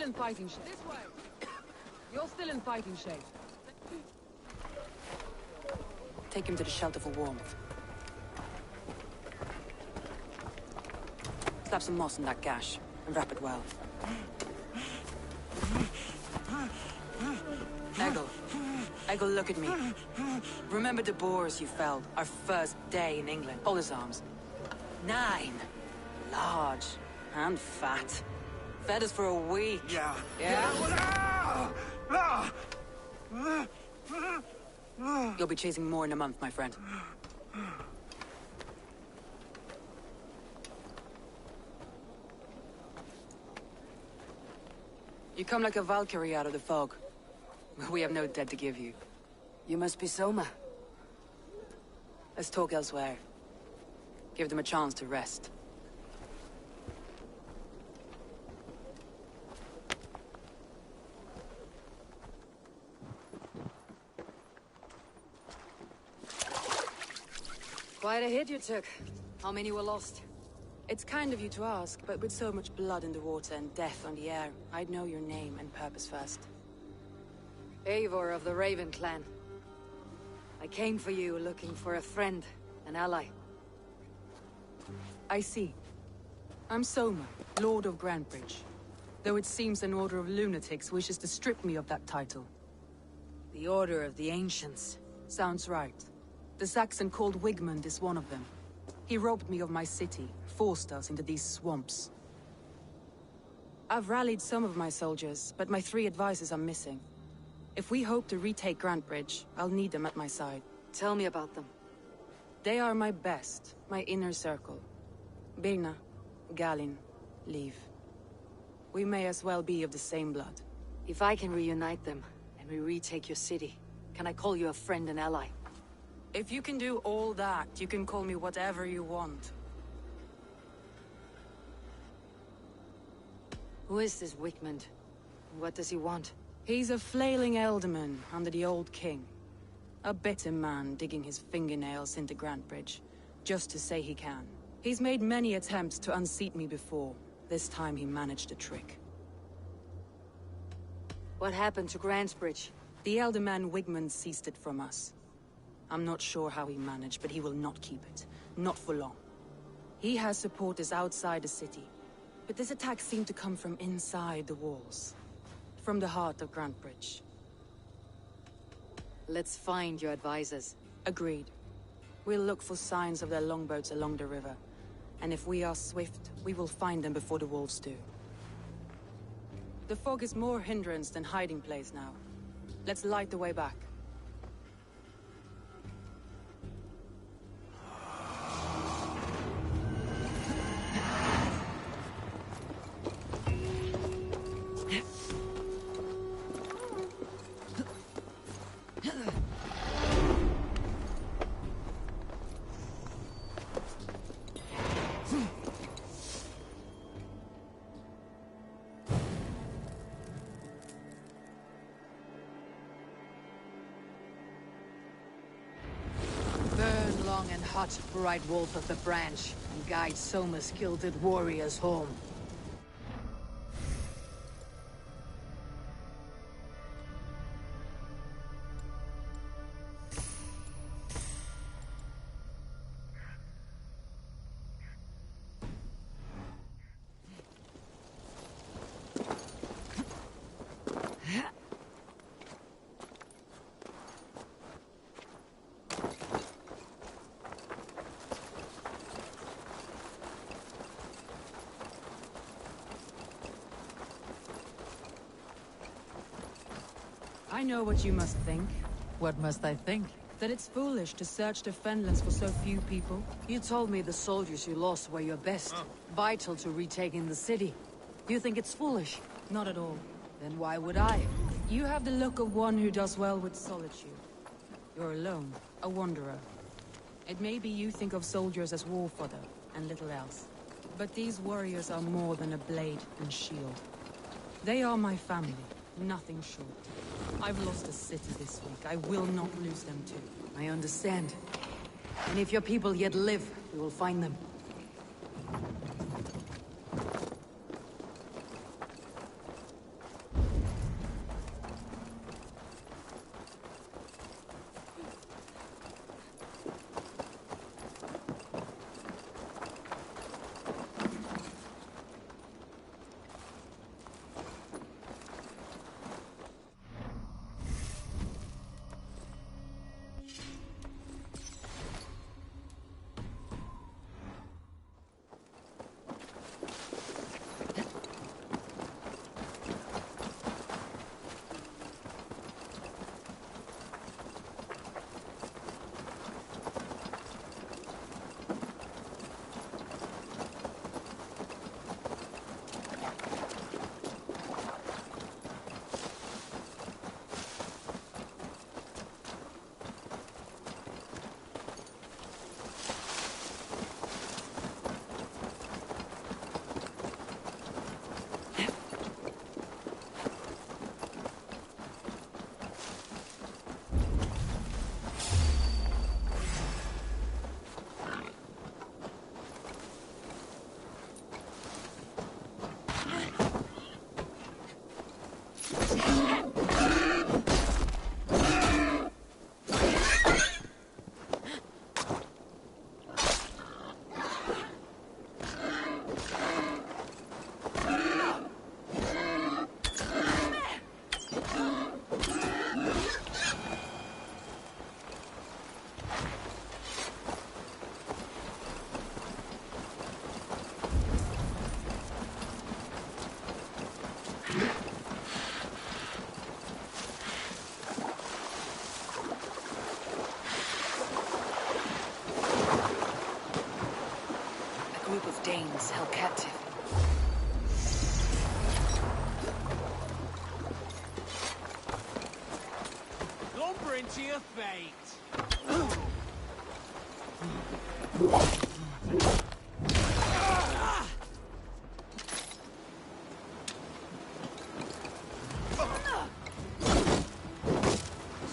still in fighting shape. This way! You're still in fighting shape. Take him to the shelter for warmth. Slap some moss on that gash, and wrap it well. Eggle, look at me. Remember the boars you felled, our first day in England? Hold his arms. 9. Large. And fat. Fed us for a week. Yeah. You'll be chasing more in a month, my friend. You come like a Valkyrie out of the fog. We have no debt to give you. You must be Soma. Let's talk elsewhere. Give them a chance to rest. Quite a hit you took. How many were lost? It's kind of you to ask, but with so much blood in the water and death on the air, I'd know your name and purpose first. Eivor of the Raven clan. I came for you looking for a friend, an ally. I see. I'm Soma, Lord of Grantebridge. Though it seems an order of lunatics wishes to strip me of that title. The Order of the Ancients. Sounds right. The Saxon called Wigmund is one of them. He robbed me of my city, forced us into these swamps. I've rallied some of my soldiers, but my 3 advisors are missing. If we hope to retake Grantebridge, I'll need them at my side. Tell me about them. They are my best, my inner circle. Birna, Galin, Leave. We may as well be of the same blood. If I can reunite them, and we retake your city, can I call you a friend and ally? If you can do all that, you can call me whatever you want. Who is this Wigmund? What does he want? He's a flailing elderman under the old king. A bitter man digging his fingernails into Grantebridge, just to say he can. He's made many attempts to unseat me before. This time he managed a trick. What happened to Grantebridge? The elderman Wigmund seized it from us. I'm not sure how he managed, but he will not keep it. Not for long. He has supporters outside the city. But this attack seemed to come from inside the walls. From the heart of Grantebridge. Let's find your advisors. Agreed. We'll look for signs of their longboats along the river. And if we are swift, we will find them before the wolves do. The fog is more hindrance than hiding place now. Let's light the way back. Burn long and hot, bright wolf of the branch, and guide Soma's gilded warriors home. I know what you must think. What must I think? That it's foolish to search the Fenlands for so few people. You told me the soldiers you lost were your best. Vital to retaking the city. Do you think it's foolish? Not at all. Then why would I? You have the look of one who does well with solitude. You're alone, a wanderer. It may be you think of soldiers as war fodder, and little else. But these warriors are more than a blade and shield. They are my family, nothing short. I've lost a city this week. I will not lose them too. I understand. And if your people yet live, we will find them. Danes held captive. Lumbering to your fate.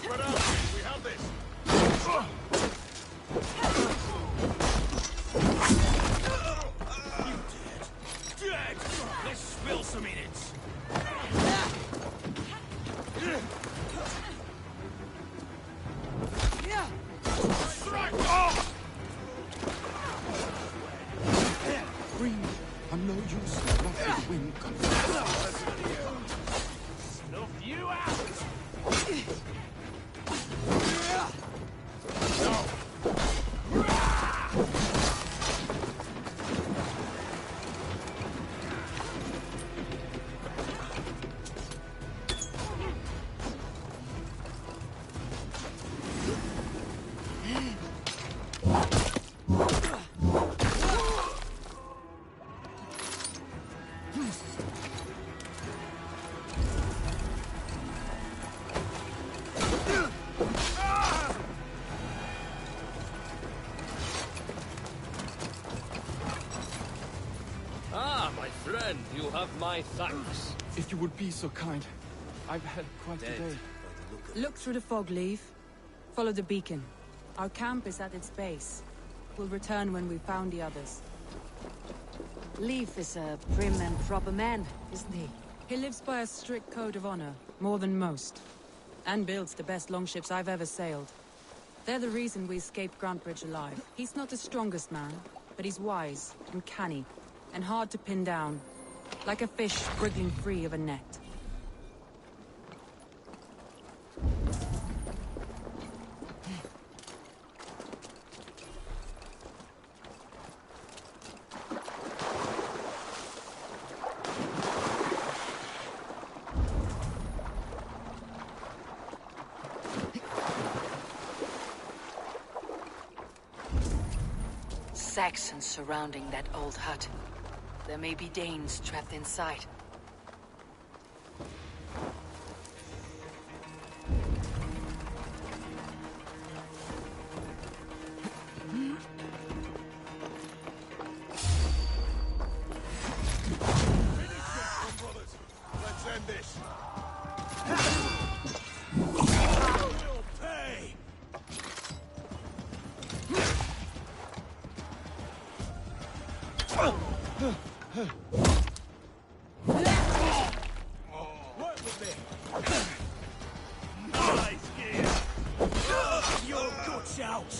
Spread out! We have this! You dead! Dead! Let's spill some innards! Green, I'm no use. Not the wind comes. Snuff you out! Ah, my friend, you have my thanks. If you would be so kind. I've had quite a day. Look through the fog, Leave. Follow the beacon. Our camp is at its base. We'll return when we've found the others. Leif is a prim and proper man, isn't he? He lives by a strict code of honor, more than most. And builds the best longships I've ever sailed. They're the reason we escaped Grantbridge alive. He's not the strongest man, but he's wise and canny, and hard to pin down. Like a fish wriggling free of a net. Saxons surrounding that old hut. There may be Danes trapped inside. Brothers, let's end this! Will pay! Work with me! Nice gear! You're a good shout!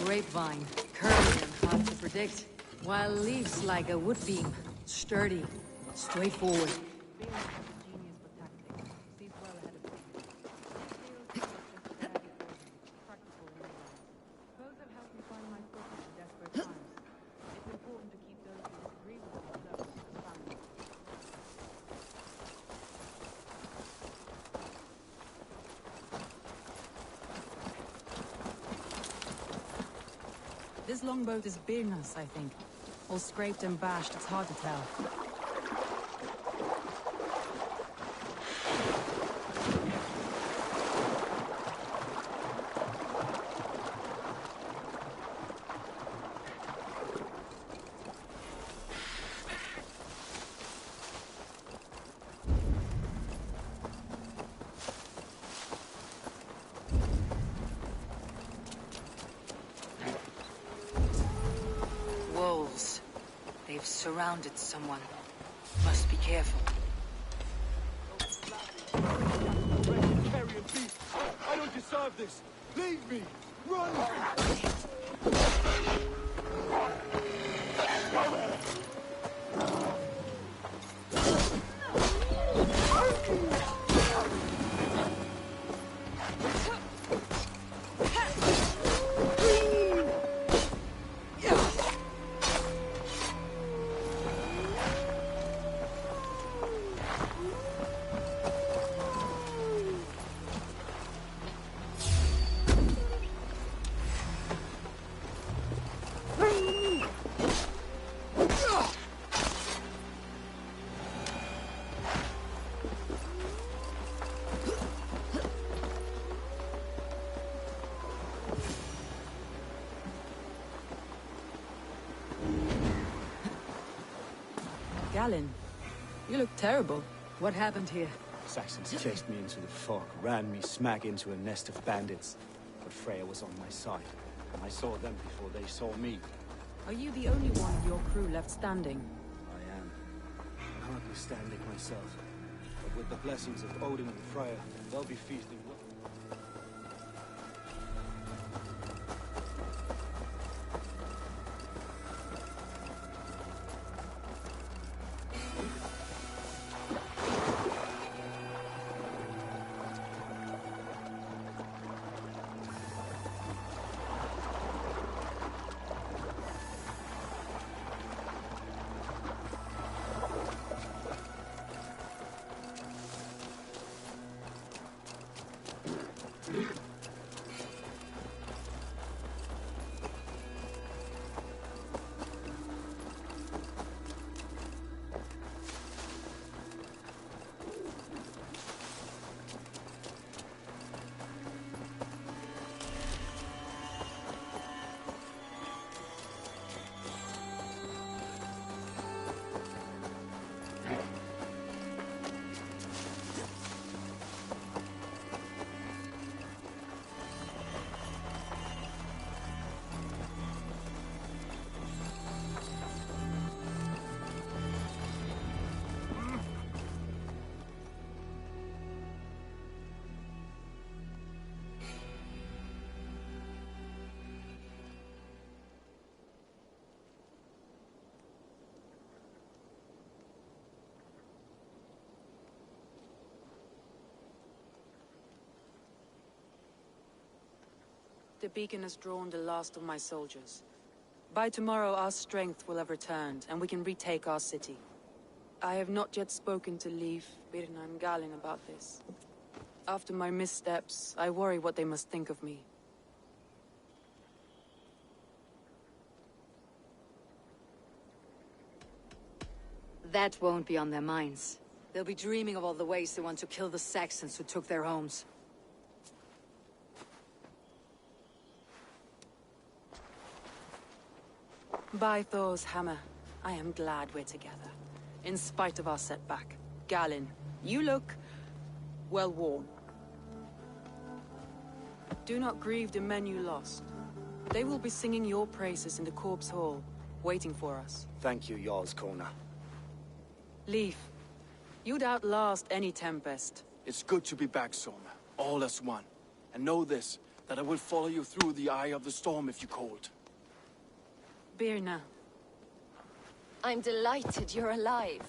Grapevine, curly and hard to predict, while leaves like a wood beam, sturdy, straightforward. This longboat is Birna's, I think. All scraped and bashed, it's hard to tell. Wolves. They've surrounded someone. Must be careful. Carrion beast! I don't deserve this! Leave me! Run! Galen, you look terrible. What happened here? Saxons chased me into the fog, ran me smack into a nest of bandits. But Freya was on my side, and I saw them before they saw me. Are you the only one of your crew left standing? I am. Hardly standing myself. But with the blessings of Odin and Freya, they'll be feasting well. The beacon has drawn the last of my soldiers. By tomorrow our strength will have returned, and we can retake our city. I have not yet spoken to Leif, Birna and Galen about this. After my missteps, I worry what they must think of me. That won't be on their minds. They'll be dreaming of all the ways they want to kill the Saxons who took their homes. By Thor's hammer, I am glad we're together. In spite of our setback. Galen, you look well worn. Do not grieve the men you lost. They will be singing your praises in the corpse hall, waiting for us. Thank you, Jarl's Kona. Leif, you'd outlast any tempest. It's good to be back, Sona. All as one. And know this, that I will follow you through the eye of the storm if you called. Birna. I'm delighted you're alive.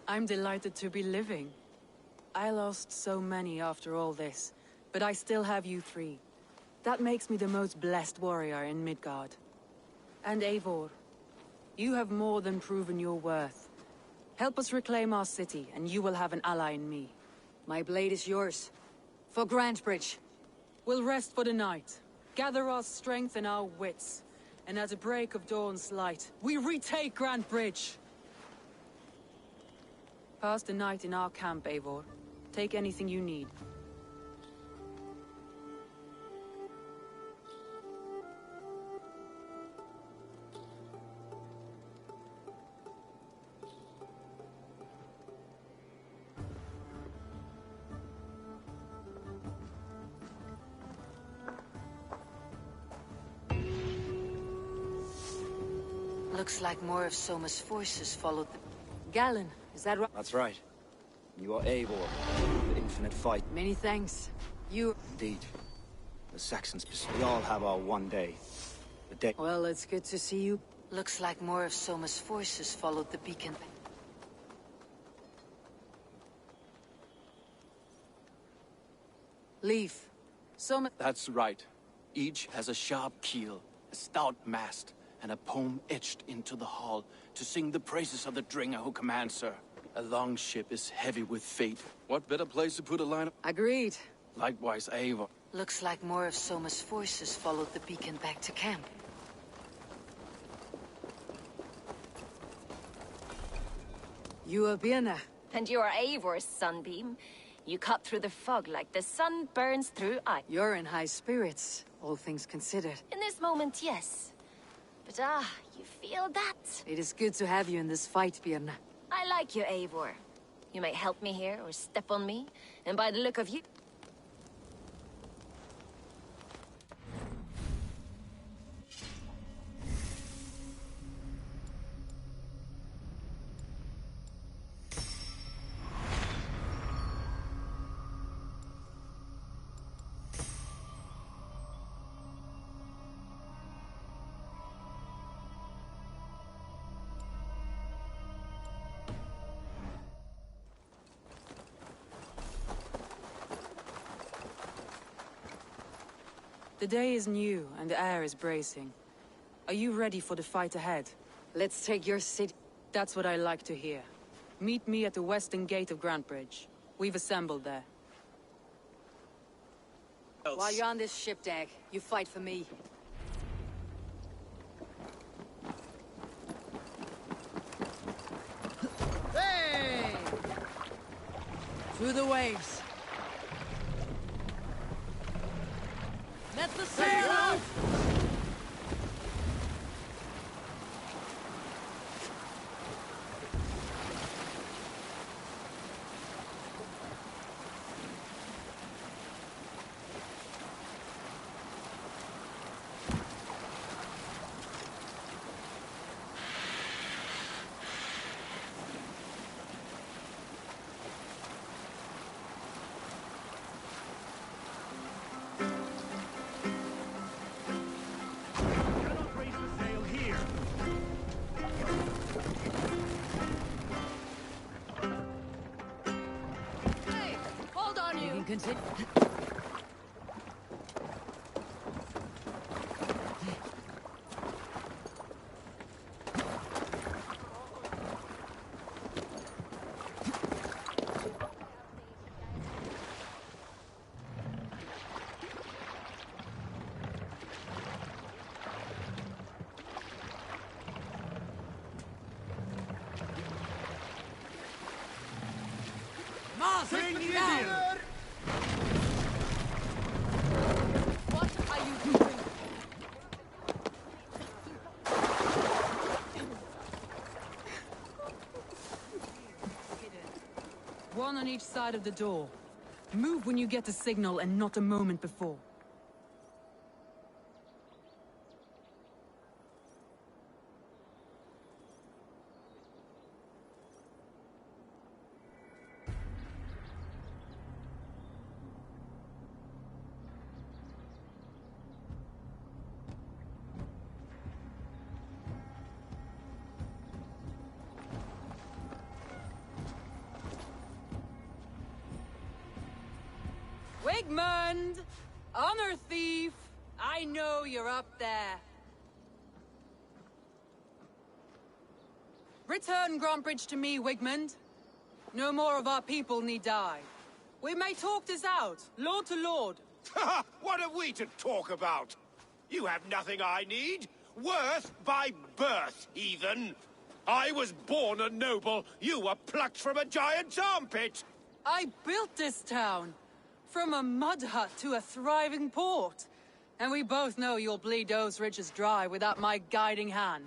I'm delighted to be living. I lost so many after all this, but I still have you three. That makes me the most blessed warrior in Midgard. And Eivor, you have more than proven your worth. Help us reclaim our city, and you will have an ally in me. My blade is yours. For Grantbridge. We'll rest for the night. Gather our strength and our wits, and at the break of dawn's light, we retake Grand Bridge! Pass the night in our camp, Eivor. Take anything you need. Looks like more of Soma's forces followed the... Galen, is that right? That's right. You are Eivor, the infinite fight. Many thanks. You... Indeed. The Saxons, we all have our one day. The day... Well, it's good to see you. Looks like more of Soma's forces followed the beacon. Leave. Soma... That's right. Each has a sharp keel, a stout mast, and a poem etched into the hull to sing the praises of the Dringer who commands her. A long ship is heavy with fate. What better place to put a line of... Agreed. Likewise, Eivor. Looks like more of Soma's forces followed the beacon back to camp. You are Birna. And you're Eivor's sunbeam. You cut through the fog like the sun burns through ice. You're in high spirits, all things considered. In this moment, yes. But you feel that? It is good to have you in this fight, Birna. I like you, Eivor. You may help me here or step on me, and by the look of you... The day is new, and the air is bracing. Are you ready for the fight ahead? Let's take your city. That's what I like to hear. Meet me at the western gate of Grand Bridge. We've assembled there. While you're on this ship deck, you fight for me. Hey! Through the waves. Let the sail out! Continue. Mars, down! One on each side of the door. Move when you get the signal and not a moment before. Wigmund! Honor thief! I know you're up there. Return Grantbridge to me, Wigmund. No more of our people need die. We may talk this out, lord to lord. What are we to talk about? You have nothing I need. Worth by birth, heathen. I was born a noble. You were plucked from a giant's armpit. I built this town. From a mud hut to a thriving port. And we both know you'll bleed those riches dry without my guiding hand.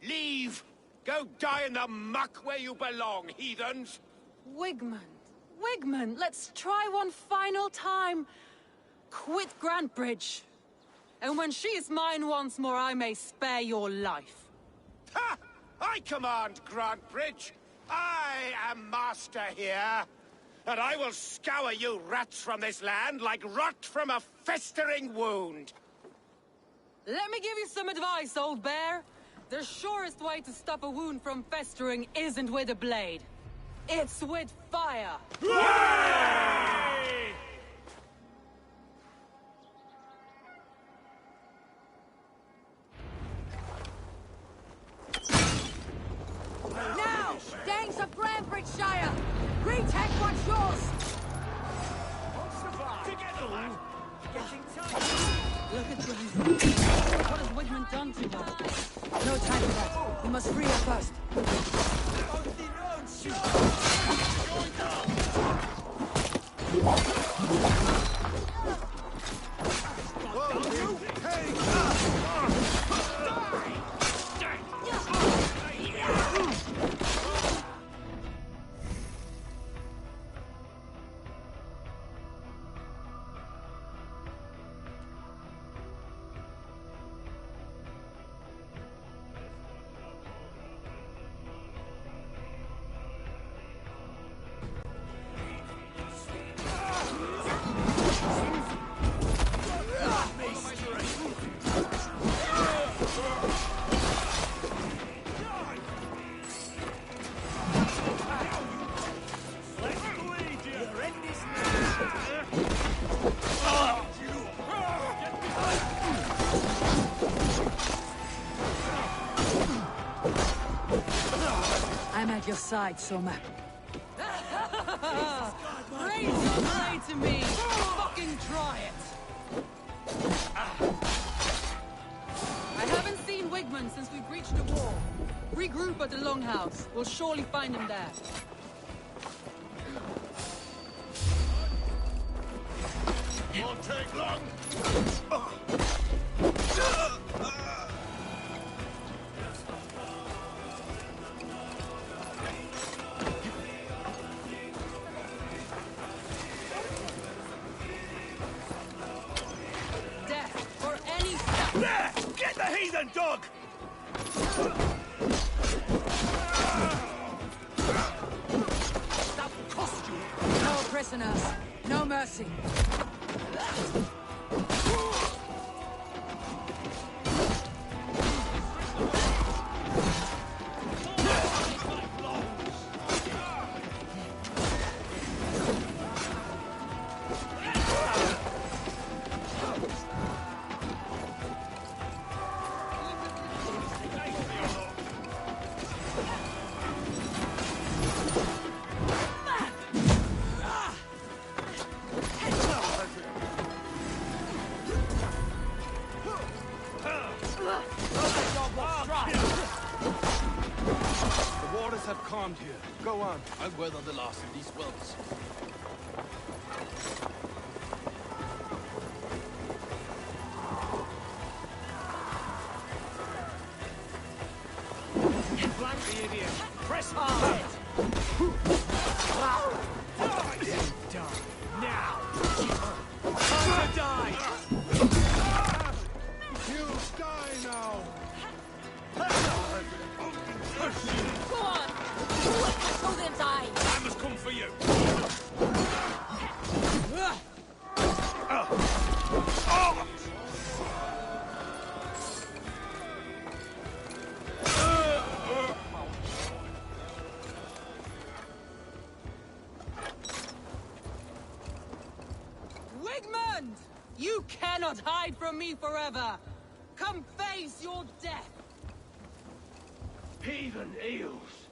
Leave! Go die in the muck where you belong, heathens! Wigmund, let's try one final time. Quit Grantbridge. And when she is mine once more, I may spare your life. Ha! I command Grantbridge. I am master here. And I will scour you rats from this land like rot from a festering wound. Let me give you some advice, old bear. The surest way to stop a wound from festering isn't with a blade. It's with fire. Hooray! Now! Danes of Grantbridgeshire! Retake what's yours! Together, lad! Getting tight. Look at them. What has Wigmund done to her? No time for that. We must free her first. I'm at your side, Soma. Raise your blade to me! Fucking try it! I haven't seen Wigmund since we breached the wall. Regroup at the Longhouse. We'll surely find him there. Won't take long. Death for any step! There! Get the heathen dog! That will cost you! No prisoners. No mercy. The waters have calmed here. Go on. I'll weather the last of these wells. Flank the idiot. Press hard. Die. Now. Time to die. You die now! Go on! Show them die! I must come for you! Wigmund! You cannot hide from me forever! Come face your death! Heathen eels.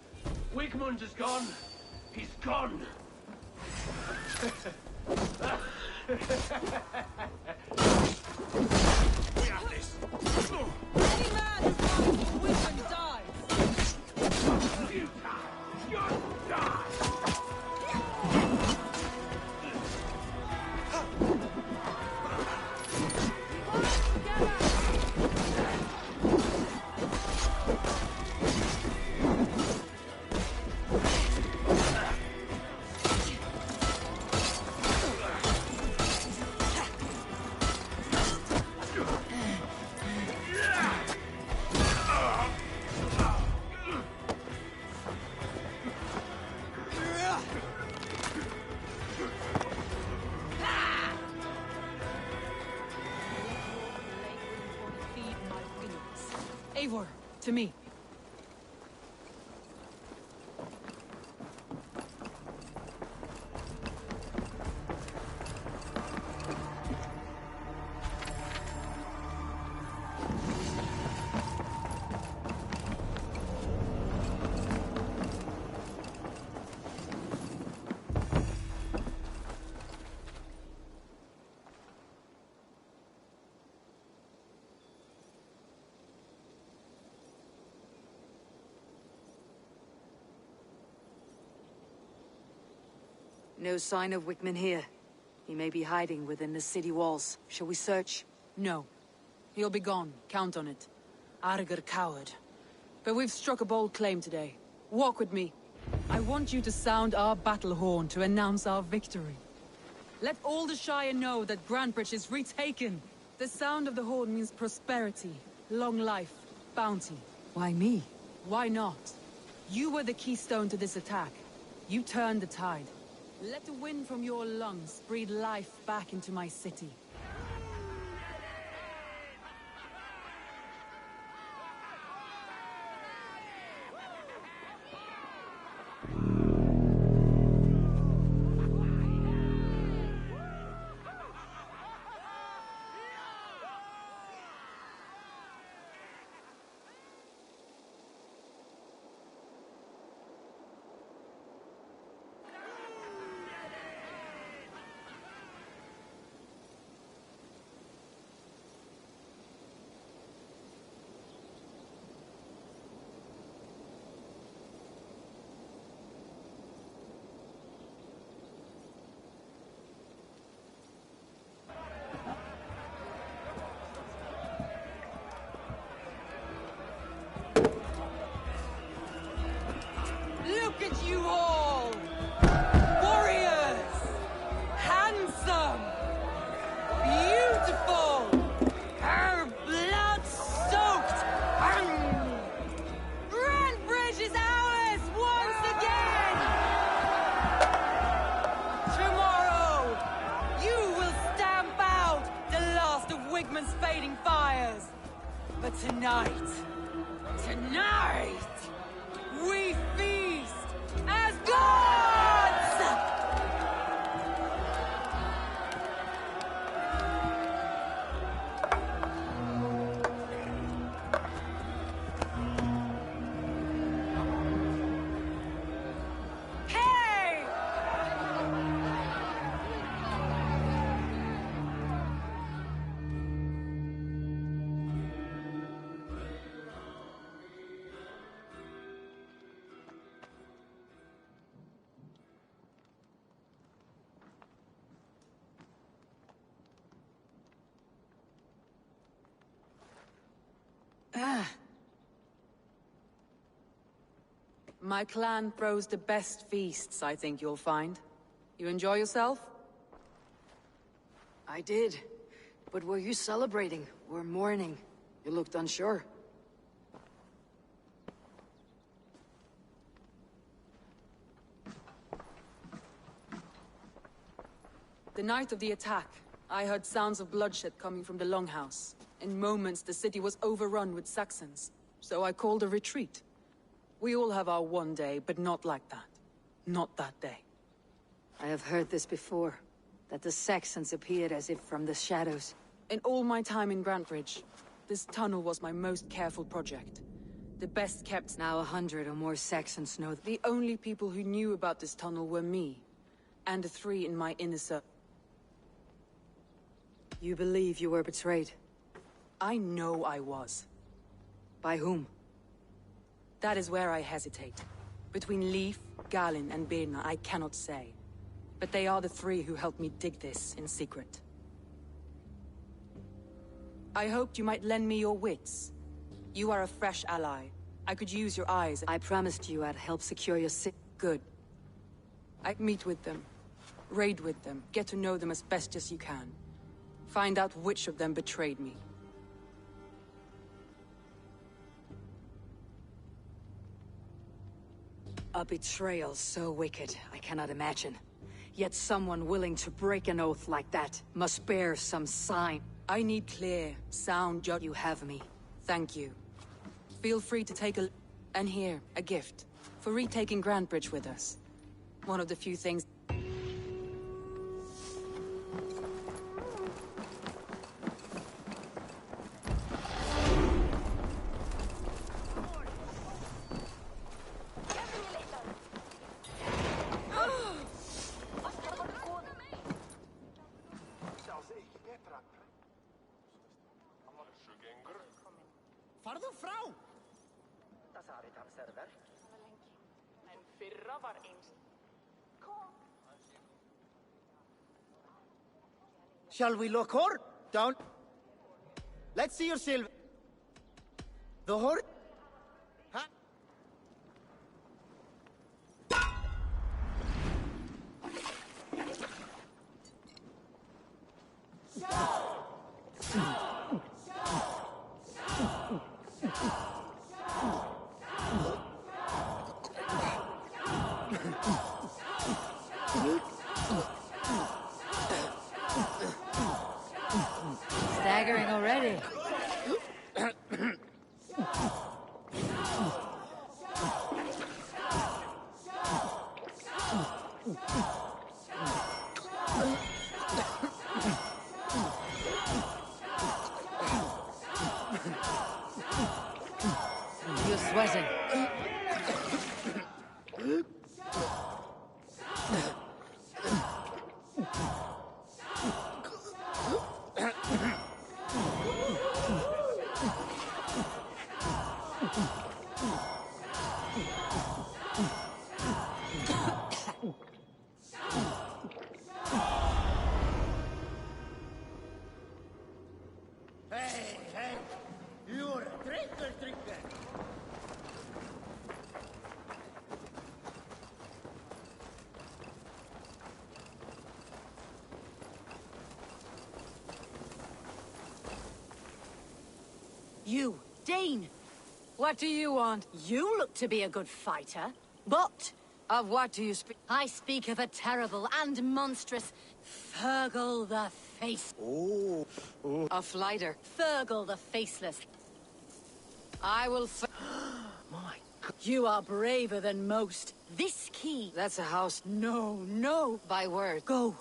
Wigmund is gone. He's gone. We have this! Eivor, to me. No sign of Wickman here. He may be hiding within the city walls. Shall we search? No. He'll be gone. Count on it. Arger coward. But we've struck a bold claim today. Walk with me. I want you to sound our battle horn to announce our victory. Let all the Shire know that Grantbridge is retaken. The sound of the horn means prosperity, long life, bounty. Why me? Why not? You were the keystone to this attack. You turned the tide. Let the wind from your lungs breathe life back into my city. Look at you all! Warriors! Handsome! Beautiful! Blood-soaked! Grantbridge is ours once again! Tomorrow, you will stamp out the last of Wigman's fading fires. But tonight, we feast as gods! Hey! My clan throws the best feasts, I think you'll find. You enjoy yourself? I did. But were you celebrating or mourning? You looked unsure. The night of the attack, I heard sounds of bloodshed coming from the Longhouse. In moments, the city was overrun with Saxons, so I called a retreat. We all have our one day, but not like that. Not that day. I have heard this before, that the Saxons appeared as if from the shadows. In all my time in Grantbridge, this tunnel was my most careful project. The best kept. Now 100 or more Saxons know The only people who knew about this tunnel were me, and the 3 in my inner circle. You believe you were betrayed? I know I was. By whom? That is where I hesitate. Between Leif, Galin, and Birna, I cannot say. But they are the 3 who helped me dig this in secret. I hoped you might lend me your wits. You are a fresh ally. I could use your eyes. I promised you I'd help secure your city. Good. I'd meet with them. Raid with them. Get to know them as best as you can. Find out which of them betrayed me. A betrayal so wicked, I cannot imagine. Yet someone willing to break an oath like that must bear some sign. I need clear, sound judgment. You have me. Thank you. Feel free to take a... And here, a gift. For retaking Grantbridge with us. One of the few things... Farðu frá! En fyrra var eins. Shall we look her? Down. Let's see your silver. The horse. Huh? Staggering already. You're sweating. Hey, you're a drinker. You, Dane! What do you want? You look to be a good fighter. But Of what do you speak? I speak of a terrible and monstrous Fergal the Face. A flighter. Fergal the Faceless. I will My God. You are braver than most. This key... That's a house. No. By word. Go.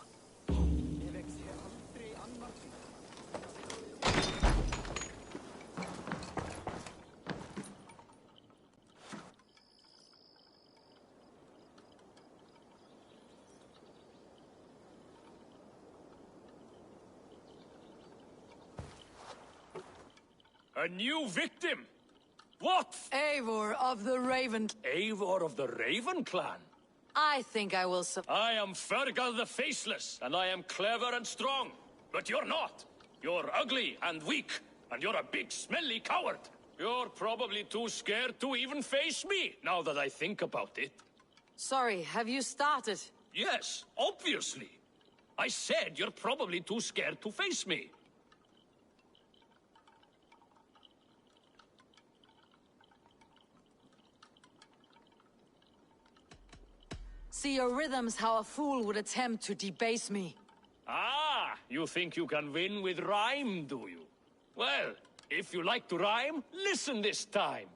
A new victim? What? Eivor of the Raven. Eivor of the Raven Clan? I think I will I am Fergal the Faceless, and I am clever and strong. But you're not. You're ugly and weak, and you're a big, smelly coward. You're probably too scared to even face me, now that I think about it. Sorry, have you started? Yes, obviously. I said you're probably too scared to face me. See your rhythms how a fool would attempt to debase me. Ah, you think you can win with rhyme, do you? Well, if you like to rhyme, listen this time.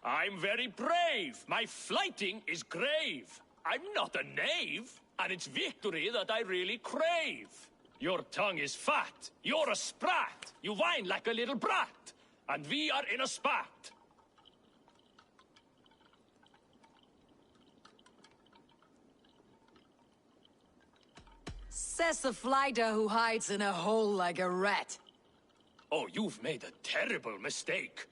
I'm very brave. My flighting is grave. I'm not a knave, and it's victory that I really crave. Your tongue is fat. You're a sprat. You whine like a little brat. And we are in a spat. Says a flighter who hides in a hole like a rat. Oh, you've made a terrible mistake.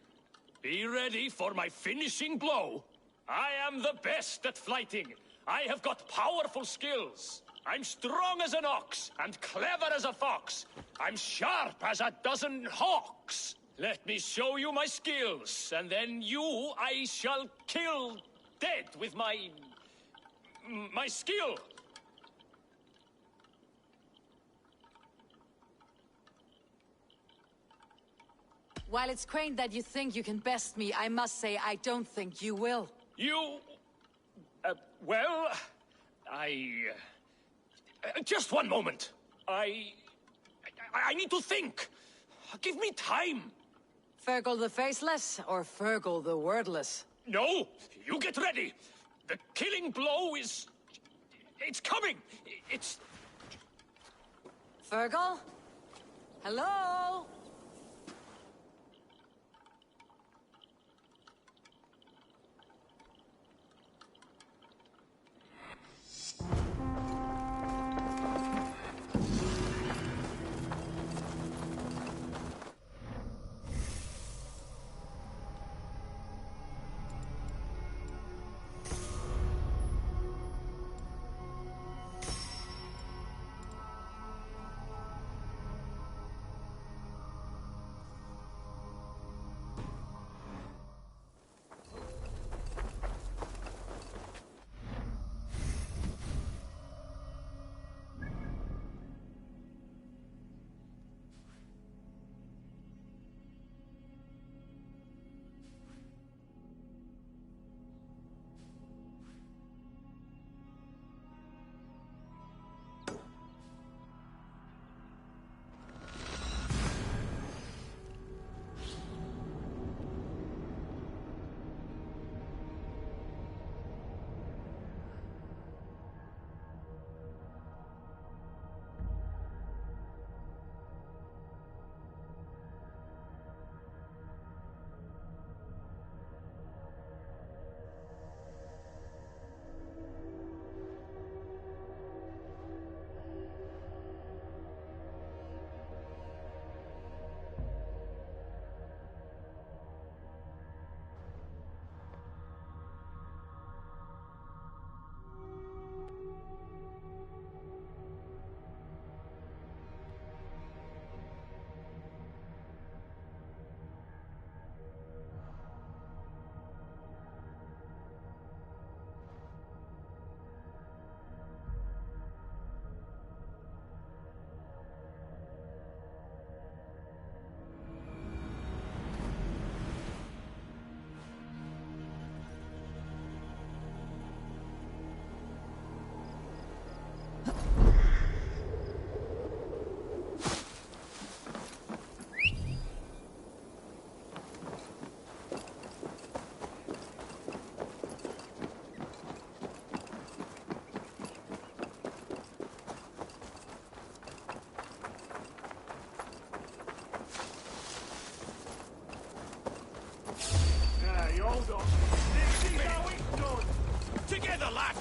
Be ready for my finishing blow. I am the best at flighting. I have got powerful skills. I'm strong as an ox and clever as a fox. I'm sharp as a dozen hawks. Let me show you my skills, and then you I shall kill dead with my skill. While it's quaint that you think you can best me, I must say I don't think you will. You... well... just one moment. I need to think. Give me time. Fergal the Faceless, or Fergal the Wordless? No! You get ready! The killing blow is... It's coming! It's... Fergal? Hello? Hold on. This is how it's done. Together, lad!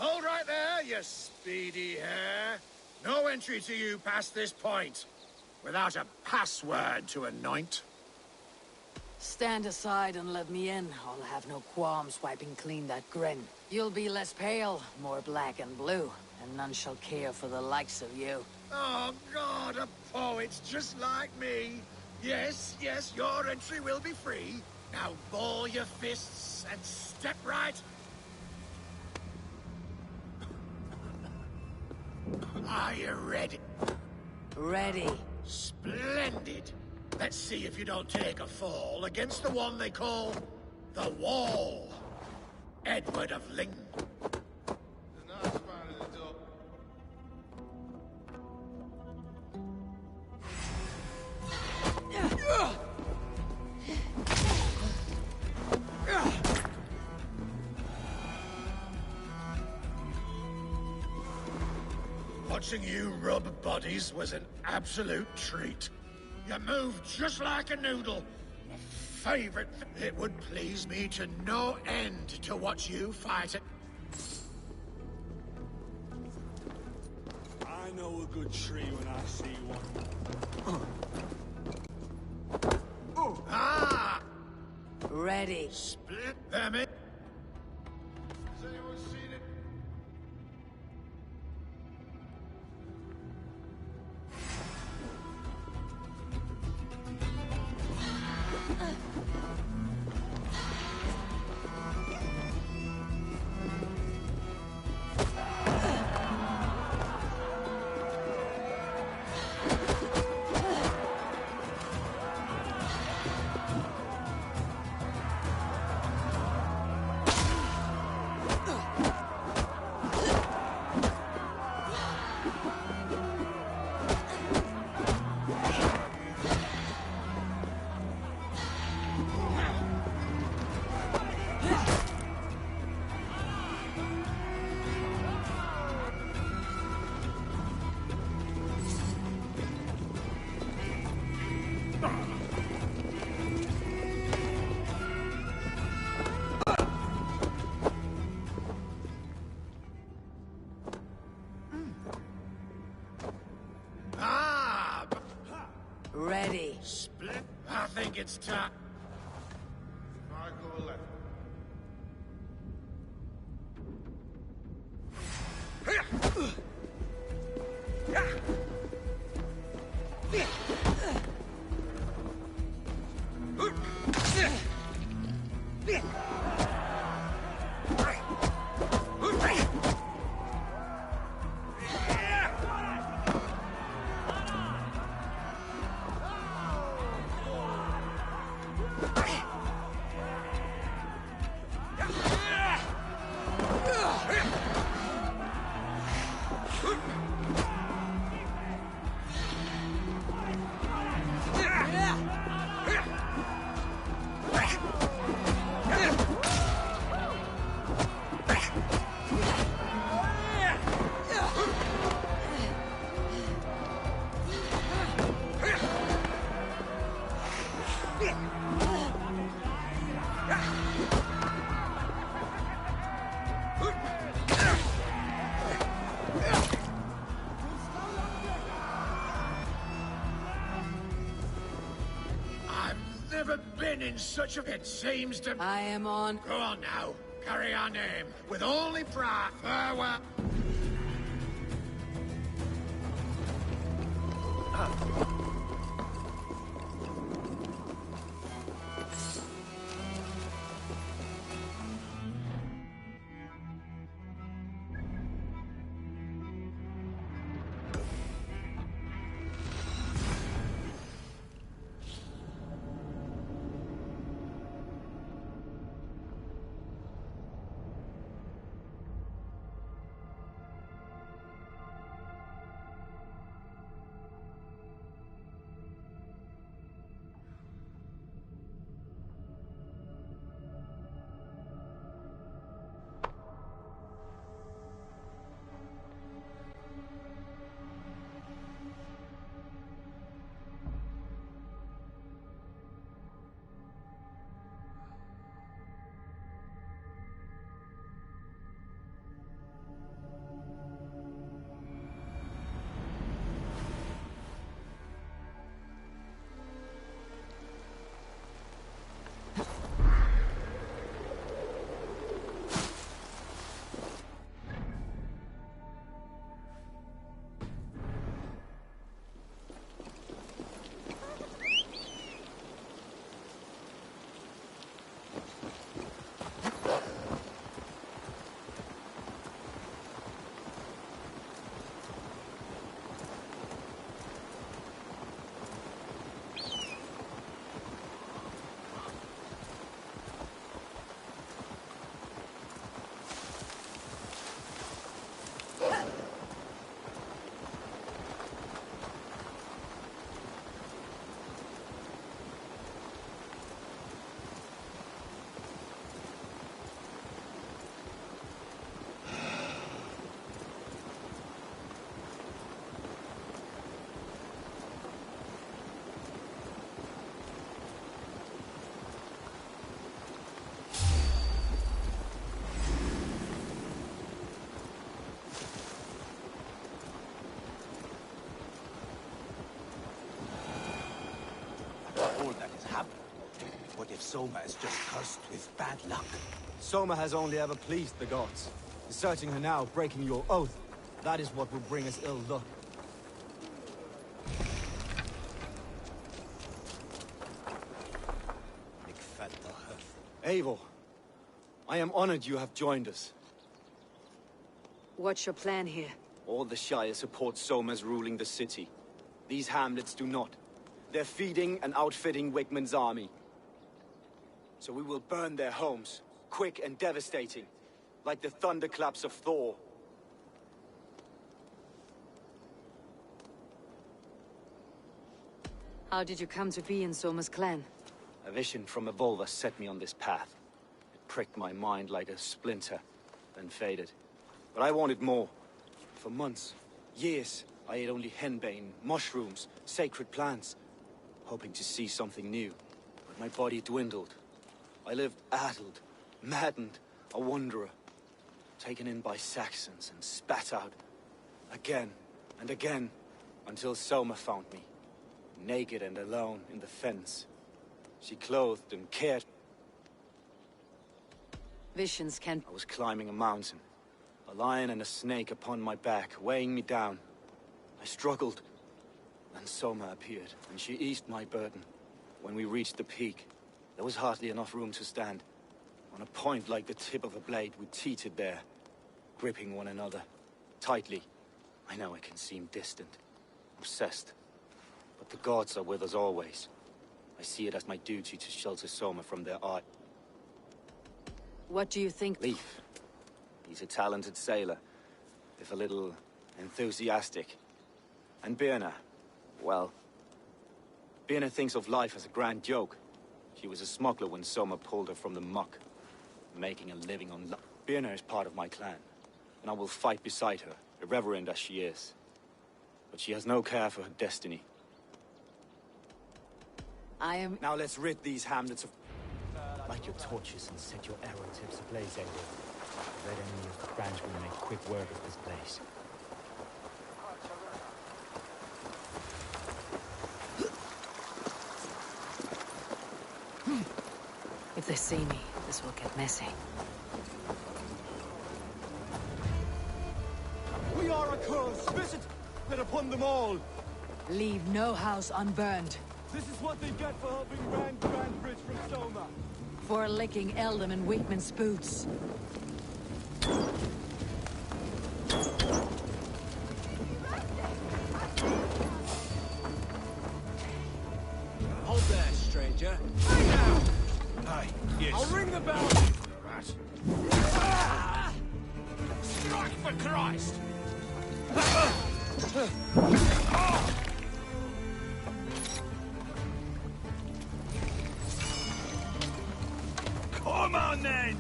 Hold right there, you speedy hare. No entry to you past this point, without a password to anoint. Stand aside and let me in. I'll have no qualms wiping clean that grin. You'll be less pale, more black and blue, and none shall care for the likes of you. Oh, God, a poet's just like me. Yes, yes, your entry will be free. Now ball your fists and step right. Are you ready? Ready. Splendid! Let's see if you don't take a fall against the one they call the Wall. Edward of Ling. Watching you rub bodies was an absolute treat. You moved just like a noodle. My favorite. It would please me to no end to watch you fight it. I know a good tree when I see one. Ah! Ready. Split them in. Has anyone seen it? Ready. Split. I think it's time. I go left. Never been in such a... It seems to... I am on. Go on now. Carry our name. With only pride. Farewell. if Soma is just cursed with bad luck? Soma has only ever pleased the gods. Deserting her now, breaking your oath, that is what will bring us ill luck. Eivor, I am honored you have joined us. What's your plan here? All the Shire support Soma's ruling the city. These hamlets do not. They're feeding and outfitting Wigmund's army. So we will burn their homes, quick and devastating, like the thunderclaps of Thor. How did you come to be in Soma's clan? A vision from Evolva set me on this path. It pricked my mind like a splinter, then faded. But I wanted more. For months, years, I ate only henbane, mushrooms, sacred plants, hoping to see something new. But my body dwindled. I lived addled, maddened, a wanderer, taken in by Saxons and spat out again and again, until Soma found me, naked and alone in the fens. She clothed and cared. Visions can... I was climbing a mountain, a lion and a snake upon my back, weighing me down. I struggled. Then Soma appeared, and she eased my burden. When we reached the peak, there was hardly enough room to stand. On a point like the tip of a blade, we teetered there, gripping one another, tightly. I know I can seem distant, obsessed, but the gods are with us always. I see it as my duty to shelter Soma from their eye. What do you think? Leif. He's a talented sailor, if a little enthusiastic. And Birna, well... Birna thinks of life as a grand joke. She was a smuggler when Soma pulled her from the muck, making a living on luck. Birna is part of my clan, and I will fight beside her, irreverent as she is. But she has no care for her destiny. Now let's rid these hamlets of... Light your torches and set your arrow tips ablaze, Eivor. The red enemy of the branch will make quick work of this place. If they see me, this will get messy. We are a curse, visit that upon them all! Leave no house unburned. This is what they get for helping Grand Bridge from Soma. For licking Eldam and Wigmund's boots. Hold there, stranger. Hey now! Aye, yes. I'll ring the bell! Right. Ah! Strike for Christ! Come on, then!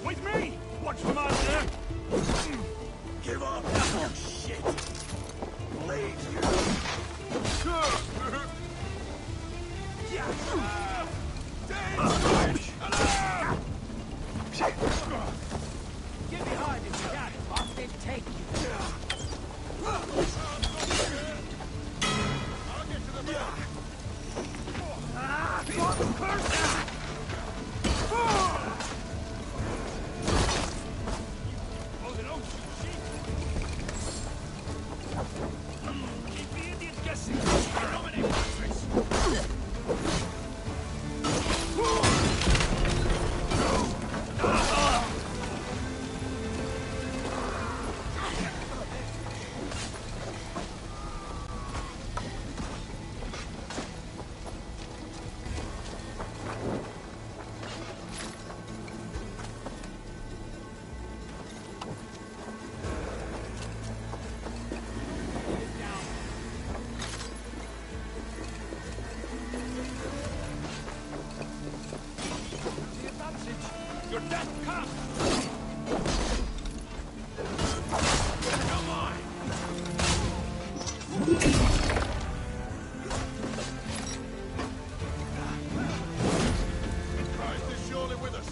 With me! Watch from out there! Give up! Oh, shit! Bleed you! Get behind if you can, or they take you! I'll get to the bell! Oh, they don't shoot sheep! Keep the idiot guessing! How many bastards? Your death comes! Come on! Christ is surely with us.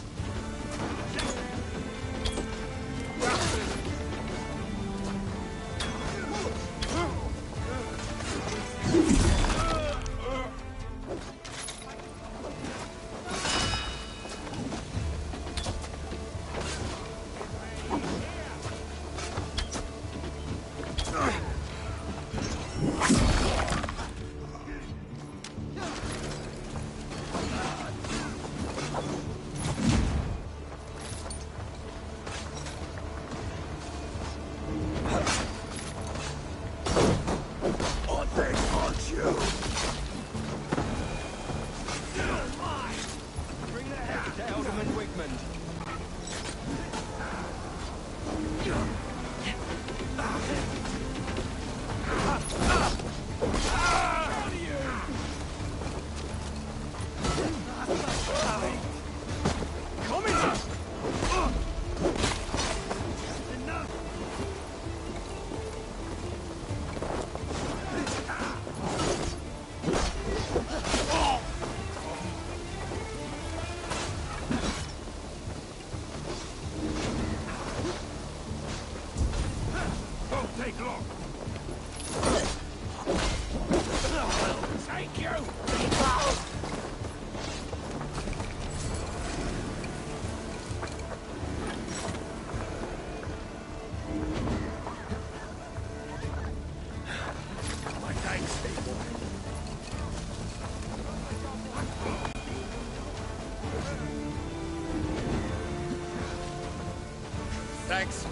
Thanks.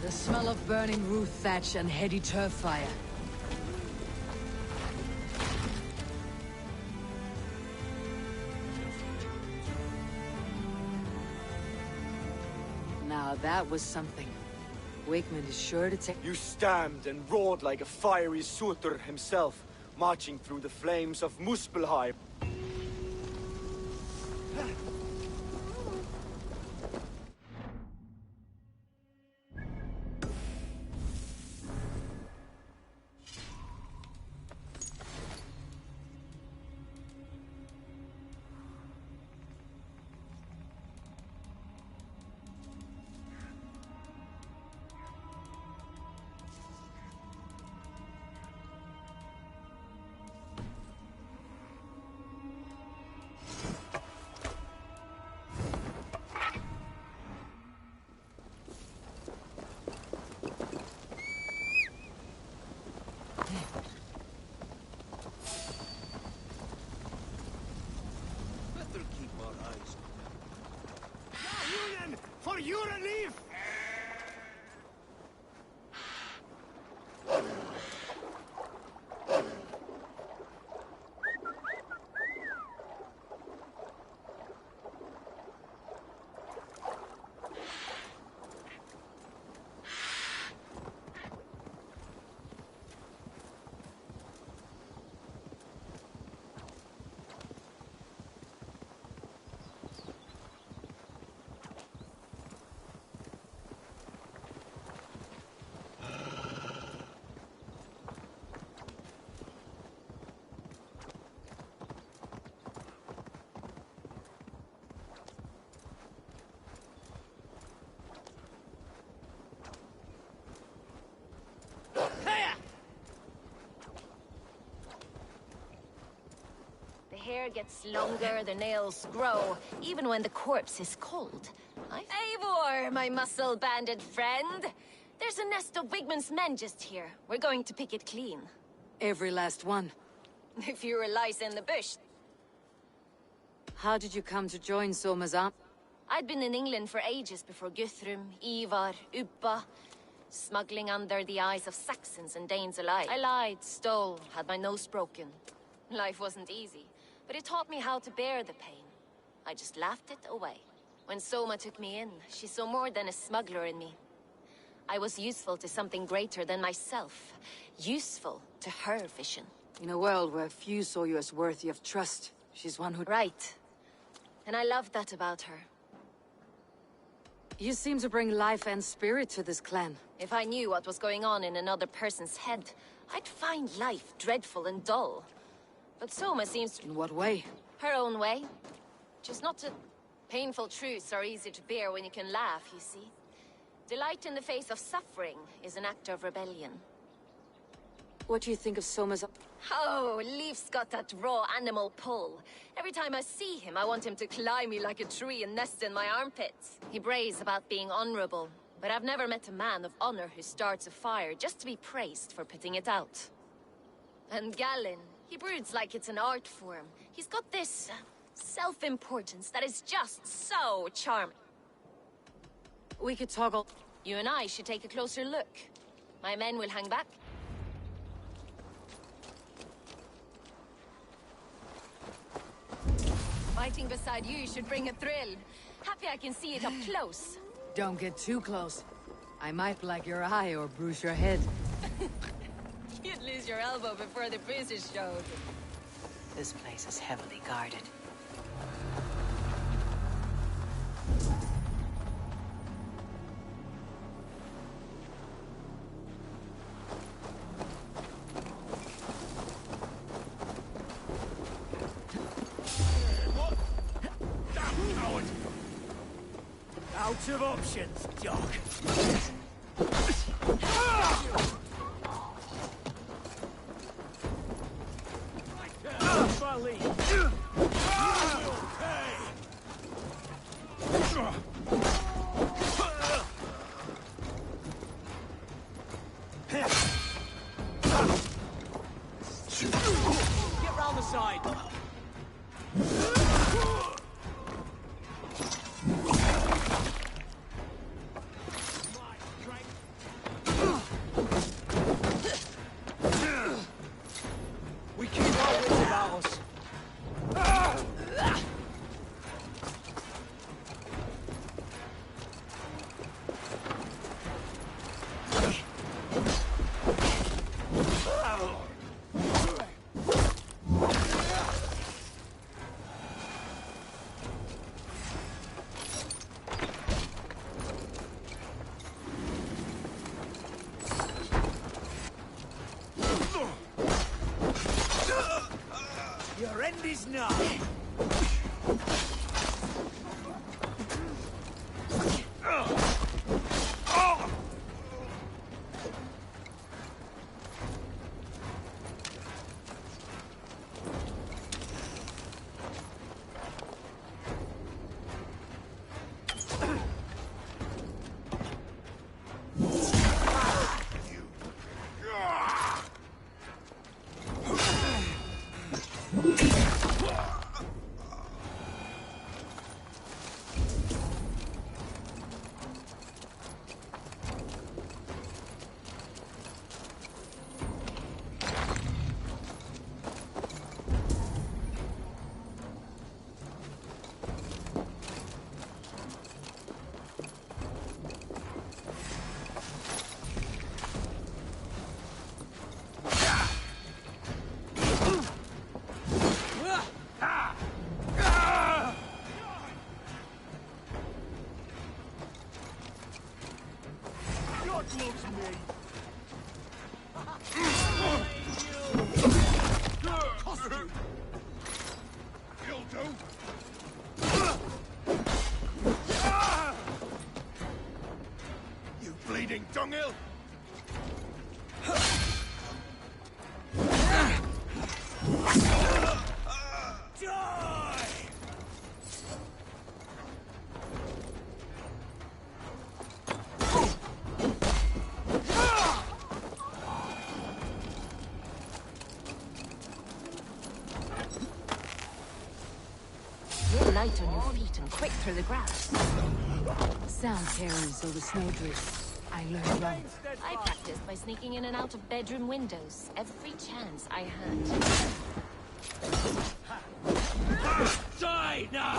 The smell of burning roof thatch and heady turf fire. Now that was something. Wakeman is sure to take... You stamped and roared like a fiery Surtur himself, marching through the flames of Muspelheim. For your relief! The hair gets longer, the nails grow, even when the corpse is cold. Eivor, my muscle-banded friend! There's a nest of Wigmund's men just here. We're going to pick it clean. Every last one. If you lies in the bush. How did you come to join Somazam? I'd been in England for ages before Guthrum, Ivar, Uppa. Smuggling under the eyes of Saxons and Danes alike. I lied, stole, had my nose broken. Life wasn't easy, but it taught me how to bear the pain. I just laughed it away. When Soma took me in, she saw more than a smuggler in me. I was useful to something greater than myself. Useful to her vision. In a world where few saw you as worthy of trust, she's one who... Right. And I love that about her. You seem to bring life and spirit to this clan. If I knew what was going on in another person's head, I'd find life dreadful and dull. But Soma seems to... In what way? Her own way. Just not to... Painful truths are easy to bear when you can laugh, you see. Delight in the face of suffering is an act of rebellion. What do you think of Soma's... Oh, Leaf's got that raw animal pull. Every time I see him, I want him to climb me like a tree and nest in my armpits. He brays about being honorable, but I've never met a man of honor who starts a fire just to be praised for putting it out. And Gallin, he broods like it's an art form. He's got this self-importance that is just so charming. We could talk all... You and I should take a closer look. My men will hang back. Fighting beside you should bring a thrill. Happy I can see it up close. Don't get too close. I might black your eye or bruise your head. You'd lose your elbow before the bruises showed. This place is heavily guarded. Out of options, dog. Get round the side. We keep our wits about us. Your end is nigh. You bleeding dunghill! You're light on your feet and quick through the grass. Sound carries over snowdrifts. I learned well. I practiced by sneaking in and out of bedroom windows every chance I had. Die now!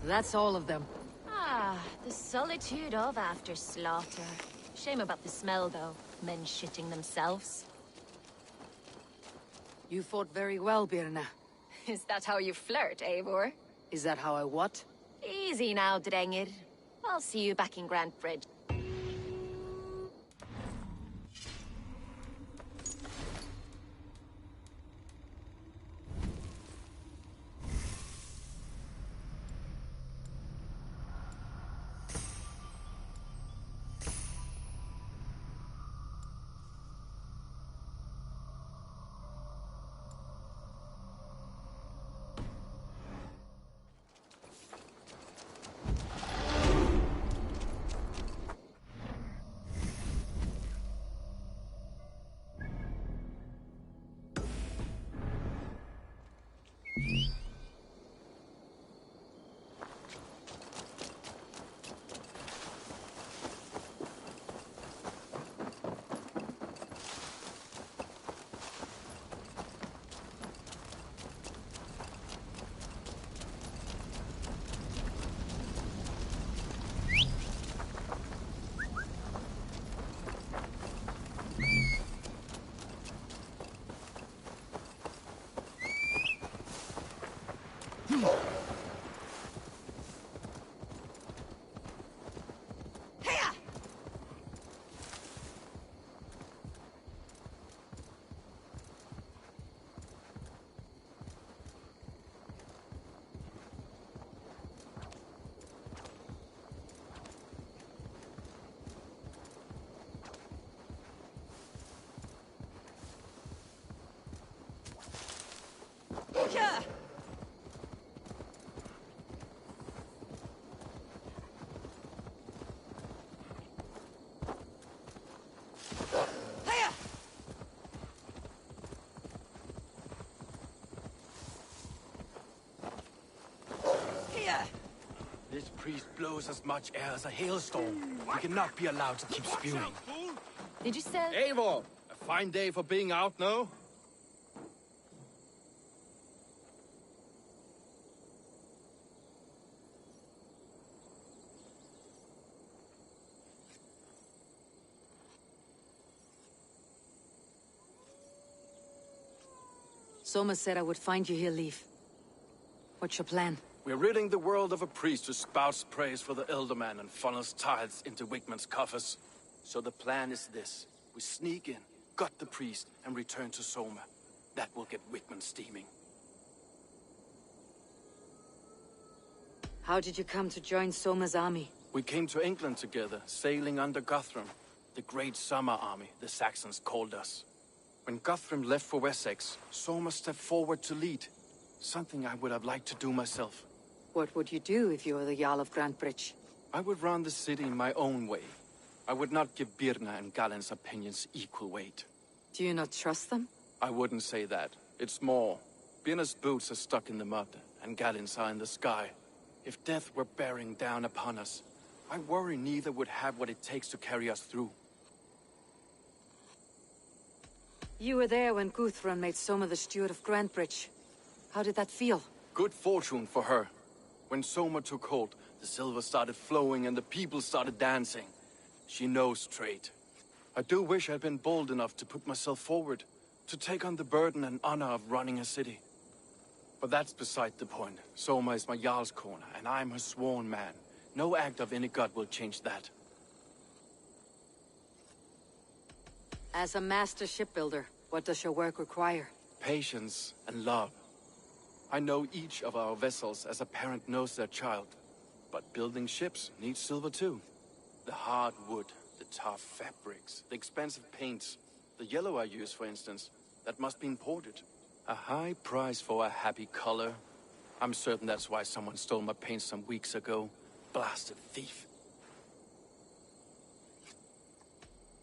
That's all of them. Ah, the solitude of after slaughter. Shame about the smell, though. Men shitting themselves. You fought very well, Birna. Is that how you flirt, Eivor? Is that how I what? Easy now, Drengir. I'll see you back in Grand Bridge. priest blows as much air as a hailstorm. We cannot be allowed to keep spewing. Did you sell? Eivor! A fine day for being out, no? Soma said I would find you here, Leaf. What's your plan? We're ridding the world of a priest who spouts praise for the Elderman and funnels tithes into Wigman's coffers. So the plan is this. We sneak in, gut the priest, and return to Soma. That will get Wigman steaming. How did you come to join Soma's army? We came to England together, sailing under Guthrum. The Great Summer Army, the Saxons called us. When Guthrum left for Wessex, Soma stepped forward to lead. Something I would have liked to do myself. What would you do if you were the Jarl of Grantebridge? I would run the city my own way. I would not give Birna and Galen's opinions equal weight. Do you not trust them? I wouldn't say that. It's more. Birna's boots are stuck in the mud, and Galen's are in the sky. If death were bearing down upon us, I worry neither would have what it takes to carry us through. You were there when Guthrum made Soma the steward of Grantebridge. How did that feel? Good fortune for her. When Soma took hold, the silver started flowing and the people started dancing. She knows trade. I do wish I'd been bold enough to put myself forward, to take on the burden and honor of running a city. But that's beside the point. Soma is my Jarl's corner, and I'm her sworn man. No act of any god will change that. As a master shipbuilder, what does your work require? Patience and love. I know each of our vessels as a parent knows their child. But building ships needs silver too. The hard wood, the tough fabrics, the expensive paints. The yellow I use, for instance, that must be imported. A high price for a happy color. I'm certain that's why someone stole my paint some weeks ago. Blasted thief.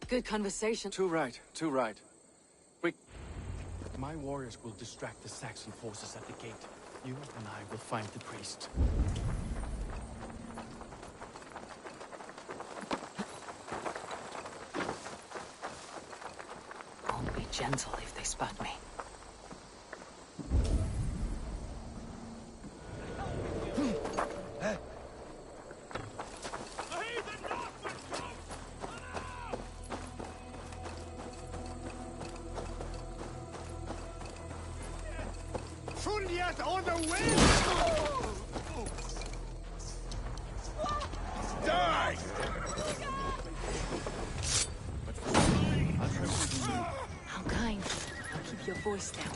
Good conversation. Too right, too right. Quick. My warriors will distract the Saxon forces at the gate. You and I will find the priest. I'll be gentle if they spot me. Fulliat on the wind! Die! How kind. I'll keep your voice down.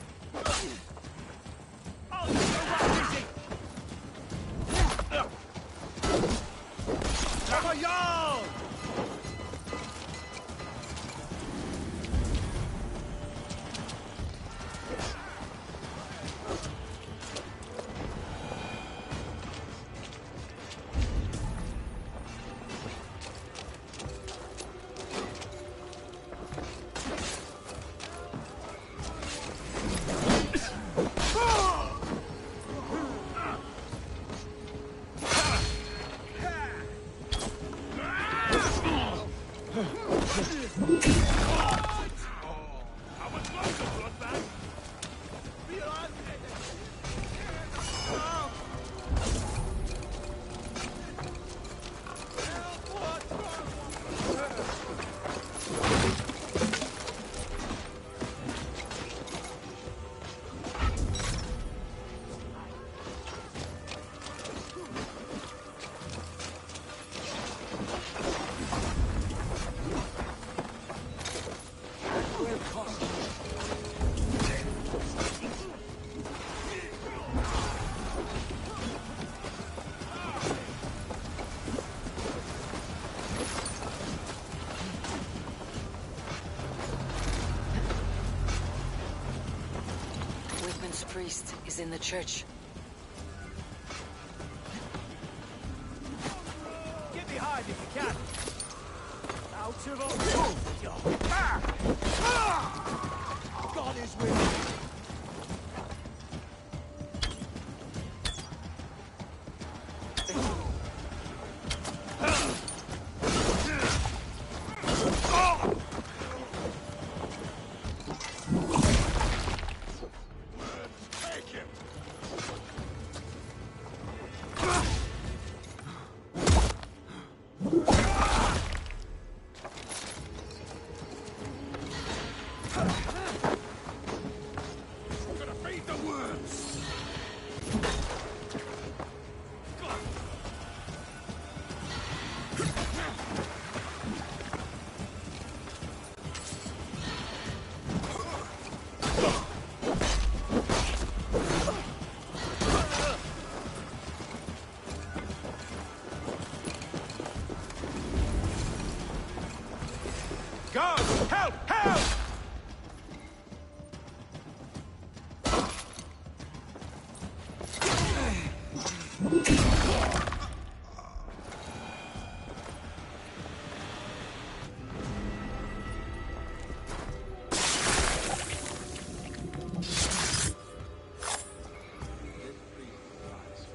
Priest is in the church. Get behind if you can. Out of the God is with you. Will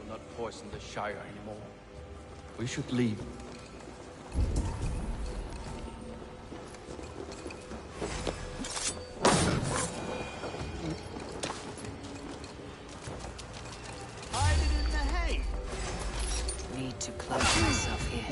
not poison the Shire anymore. We should leave. Hide it in the hay. Need to close myself here.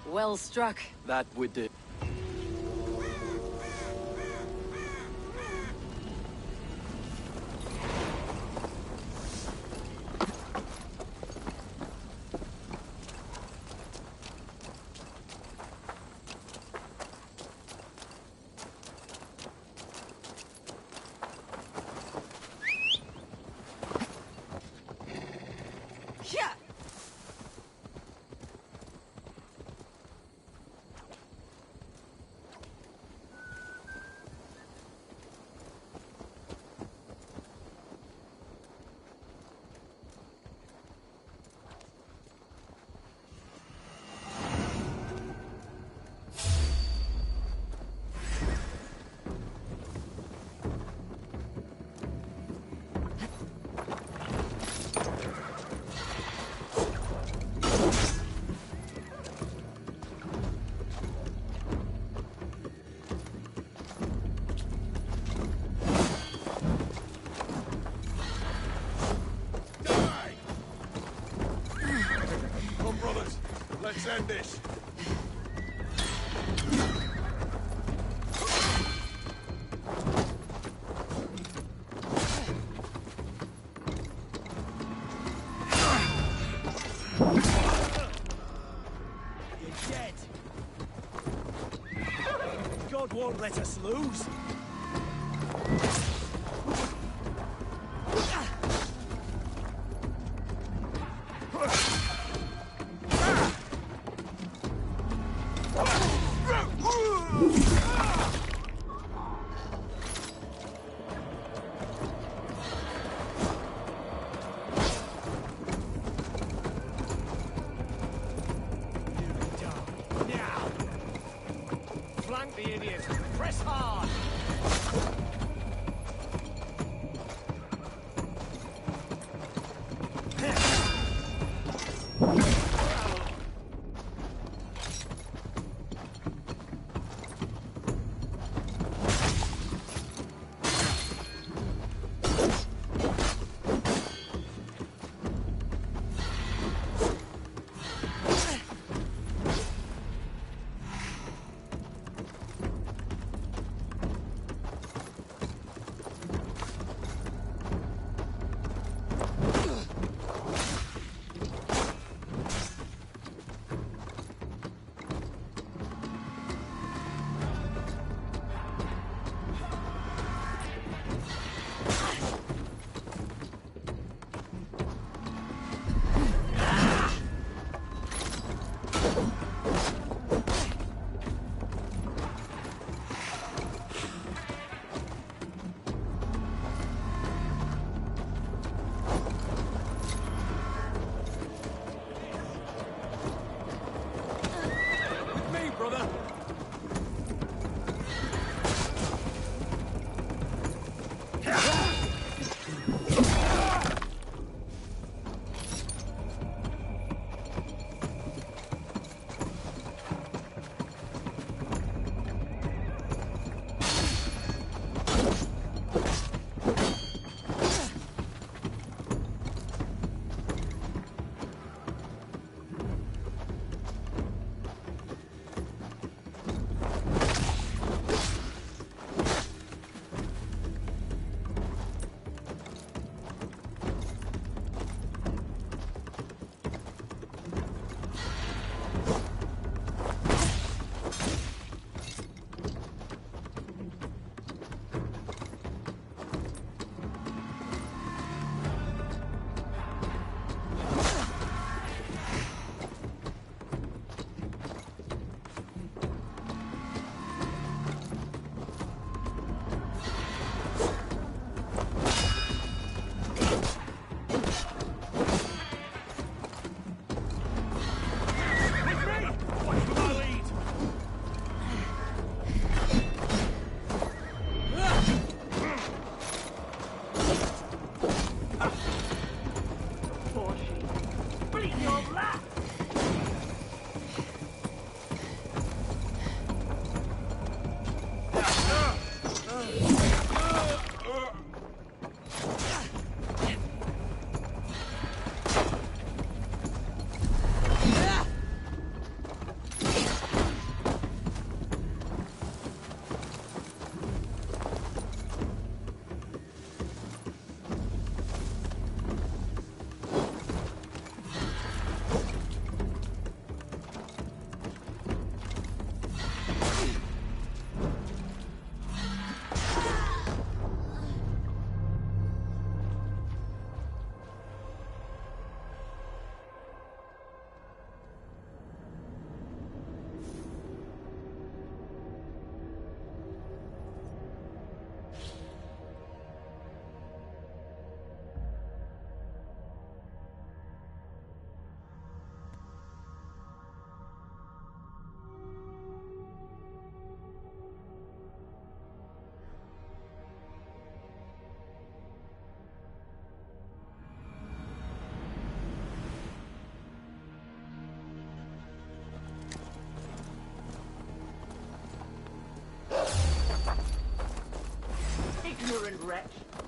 Well struck. That we did. Let's end this. You're dead. God won't let us lose. Flank the idiots. Press hard.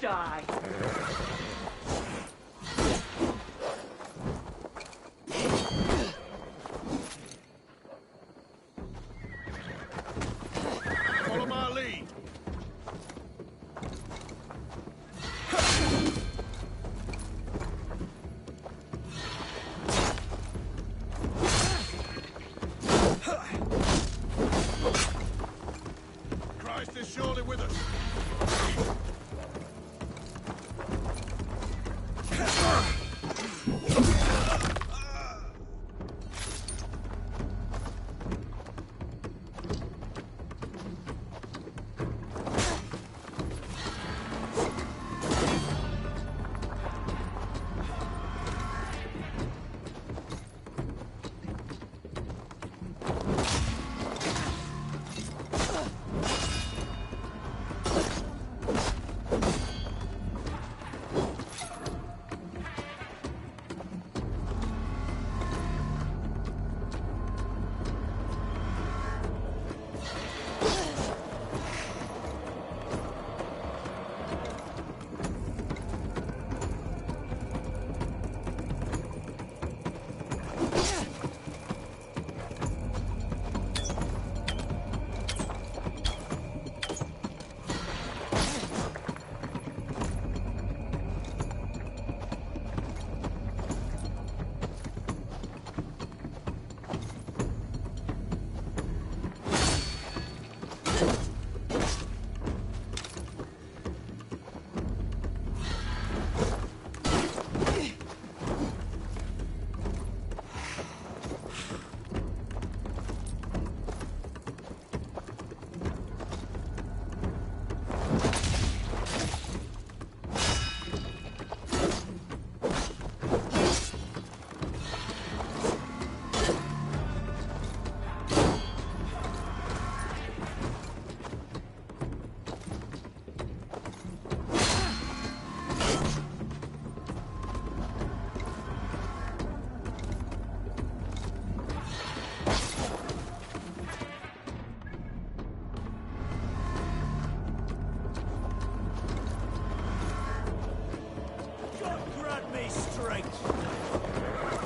die. Follow my lead. Christ is surely with us.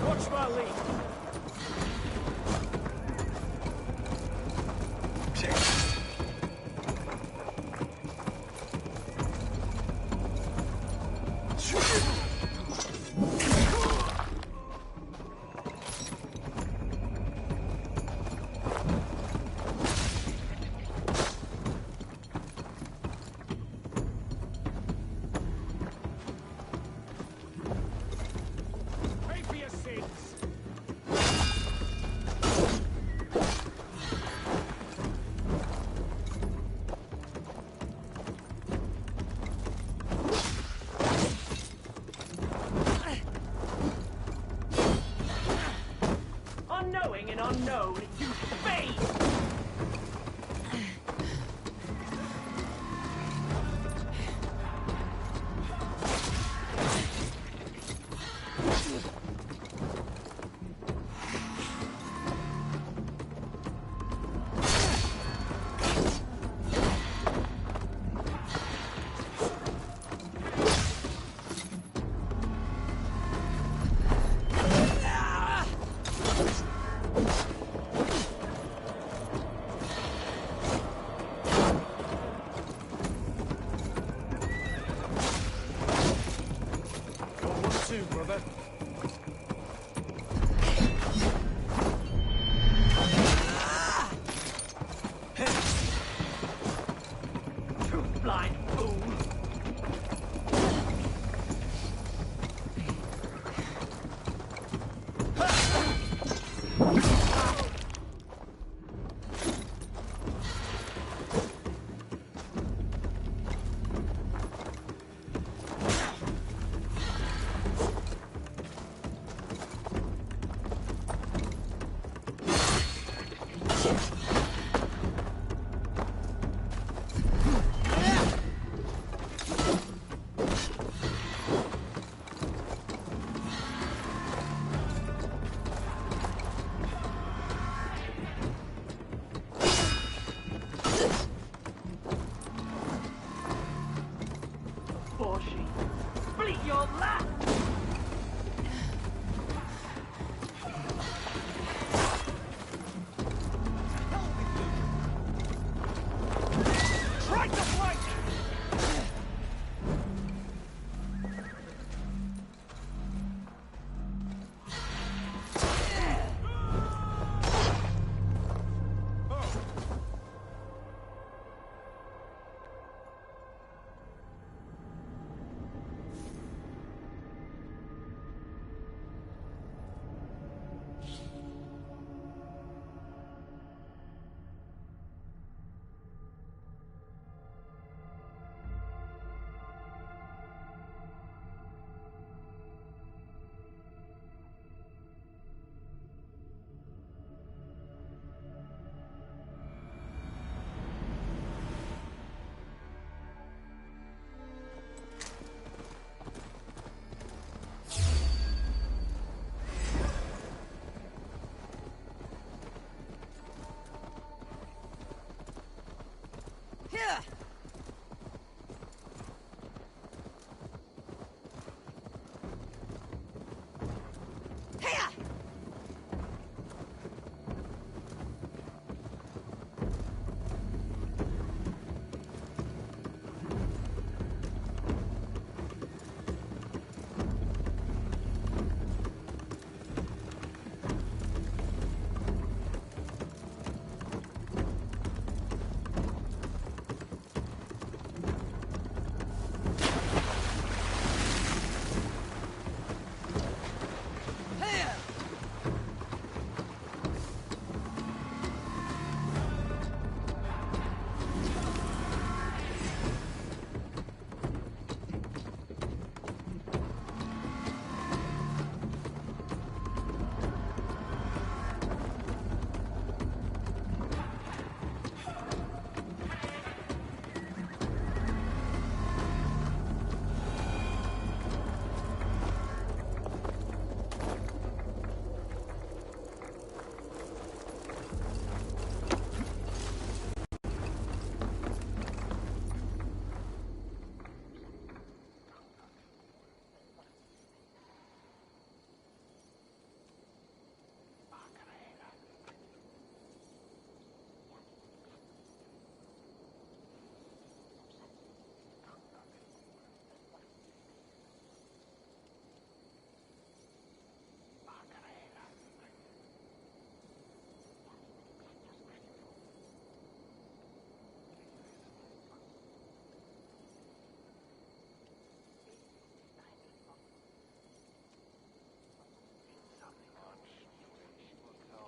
Watch my lead. Pay for your sins. Unknowing and unknown, you fade! Too, brother. You blind fool!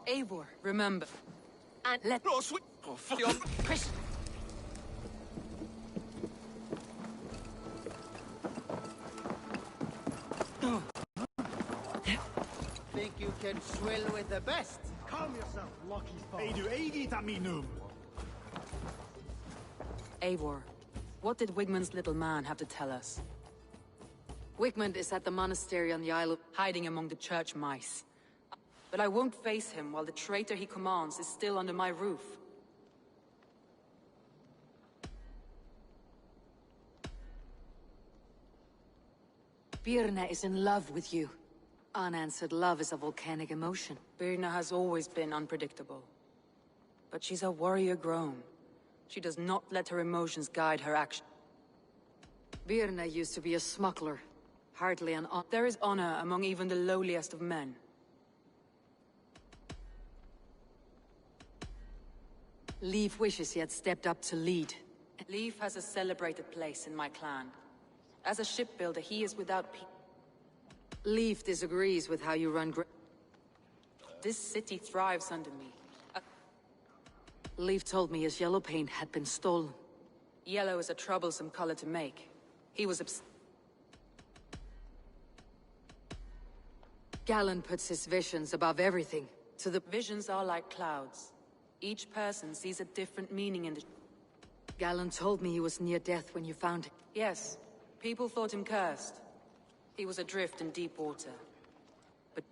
Eivor, remember. And Let... Oh, sweet. Oh, fuck you. Chris! Think you can swill with the best? Calm yourself, lucky fuck. Hey, do Aegit at me, noom. Eivor, what did Wigmund's little man have to tell us? Wigmund is at the monastery on the Isle of... Hiding among the church mice. But I won't face him while the traitor he commands is still under my roof. Birna is in love with you. Unanswered love is a volcanic emotion. Birna has always been unpredictable. But she's a warrior grown. She does not let her emotions guide her action. Birna used to be a smuggler. Hardly an honor. There is honor among even the lowliest of men. Leif wishes he had stepped up to lead. Leif has a celebrated place in my clan. As a shipbuilder, he is without peace. Leif disagrees with how you run This city thrives under me. Leif told me his yellow paint had been stolen. Yellow is a troublesome color to make. He was Galen puts his visions above everything. So the visions are like clouds. Each person sees a different meaning in the... Galen told me he was near death when you found him. Yes. People thought him cursed. He was adrift in deep water. But...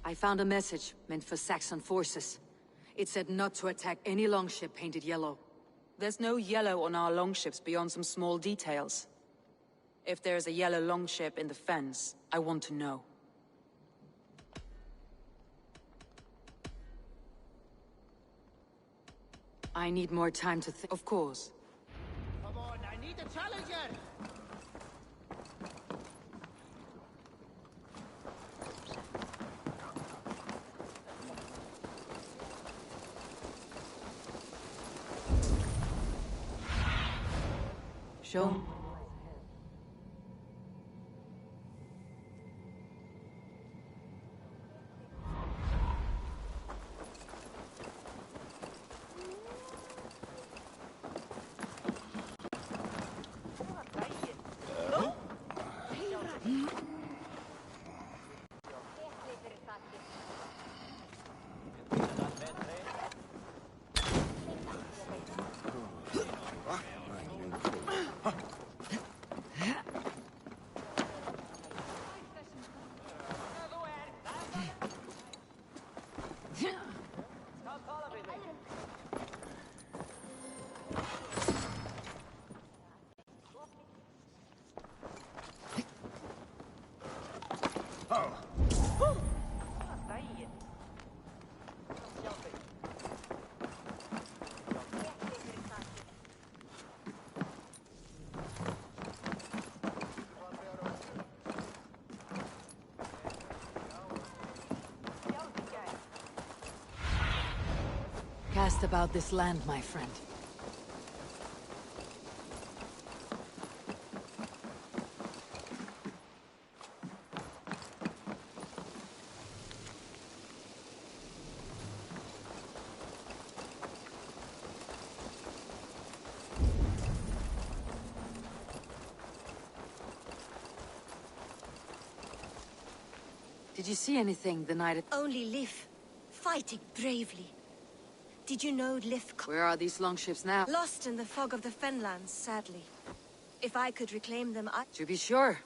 I found a message meant for Saxon forces. It said not to attack any longship painted yellow. There's no yellow on our longships beyond some small details. If there's a yellow longship in the fens, I want to know. I need more time to think. Of course. Come on, I need a challenger! Show. Cast about this land, my friend. Did you see anything the night at... Only Lif, fighting bravely. Did you know Lif... Where are these longships now? Lost in the fog of the Fenlands, sadly. If I could reclaim them, I... To be sure.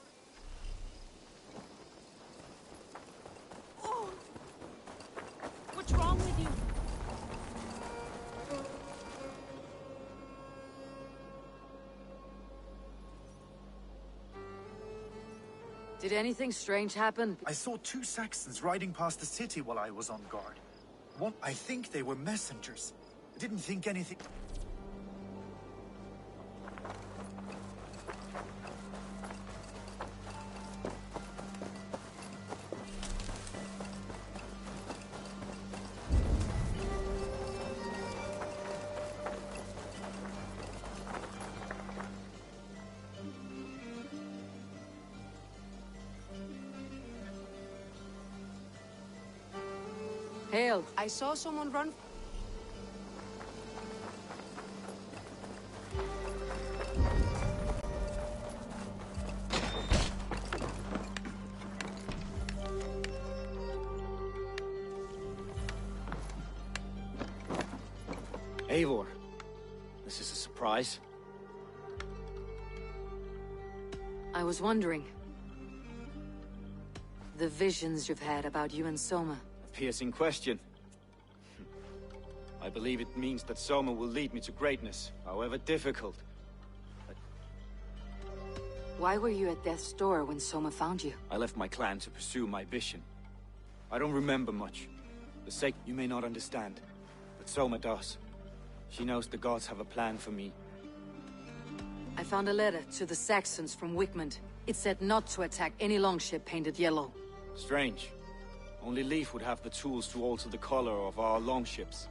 Oh. What's wrong with you? Did anything strange happen? I saw two Saxons riding past the city while I was on guard. One, I think they were messengers. I didn't think anything... Hail. I saw someone run. Eivor, this is a surprise. I was wondering. The visions you've had about you and Soma. A piercing question. I believe it means that Soma will lead me to greatness, however difficult. Why were you at death's door when Soma found you? I left my clan to pursue my vision. I don't remember much. The sake you may not understand, but Soma does. She knows the gods have a plan for me. I found a letter to the Saxons from Wickmund. It said not to attack any longship painted yellow. Strange. Only Leif would have the tools to alter the color of our longships.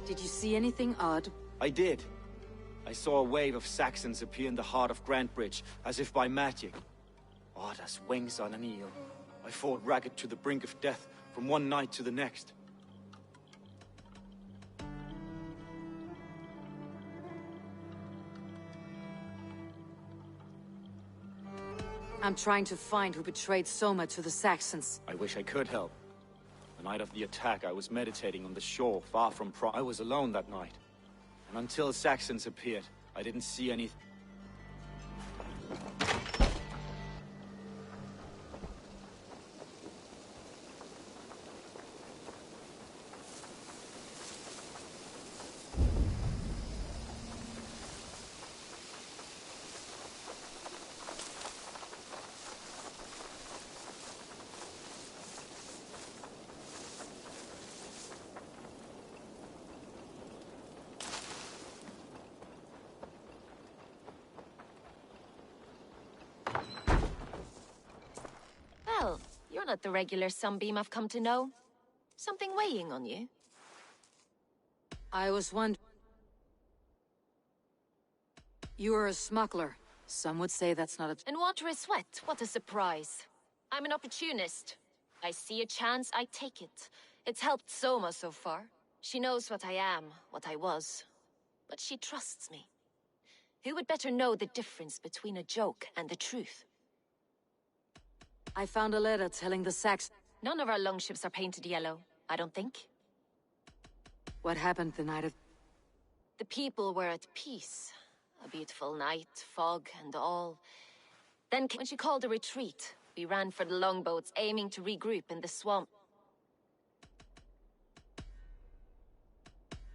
Did you see anything odd? I did. I saw a wave of Saxons appear in the heart of Grantbridge, as if by magic. Odd as wings on an eel. I fought ragged to the brink of death, from one night to the next. I'm trying to find who betrayed Soma to the Saxons. I wish I could help. The night of the attack, I was meditating on the shore, far from I was alone that night. And until Saxons appeared, I didn't see anything. Well, you're not the regular sunbeam I've come to know. Something weighing on you? I was wondering... You are a smuggler. Some would say that's not a... In water is sweat, what a surprise. I'm an opportunist. I see a chance, I take it. It's helped Soma so far. She knows what I am, what I was. But she trusts me. Who would better know the difference between a joke and the truth? I found a letter telling the Saxons... None of our longships are painted yellow, I don't think. What happened the night of... The people were at peace. A beautiful night, fog and all. Then when she called a retreat, we ran for the longboats, aiming to regroup in the swamp.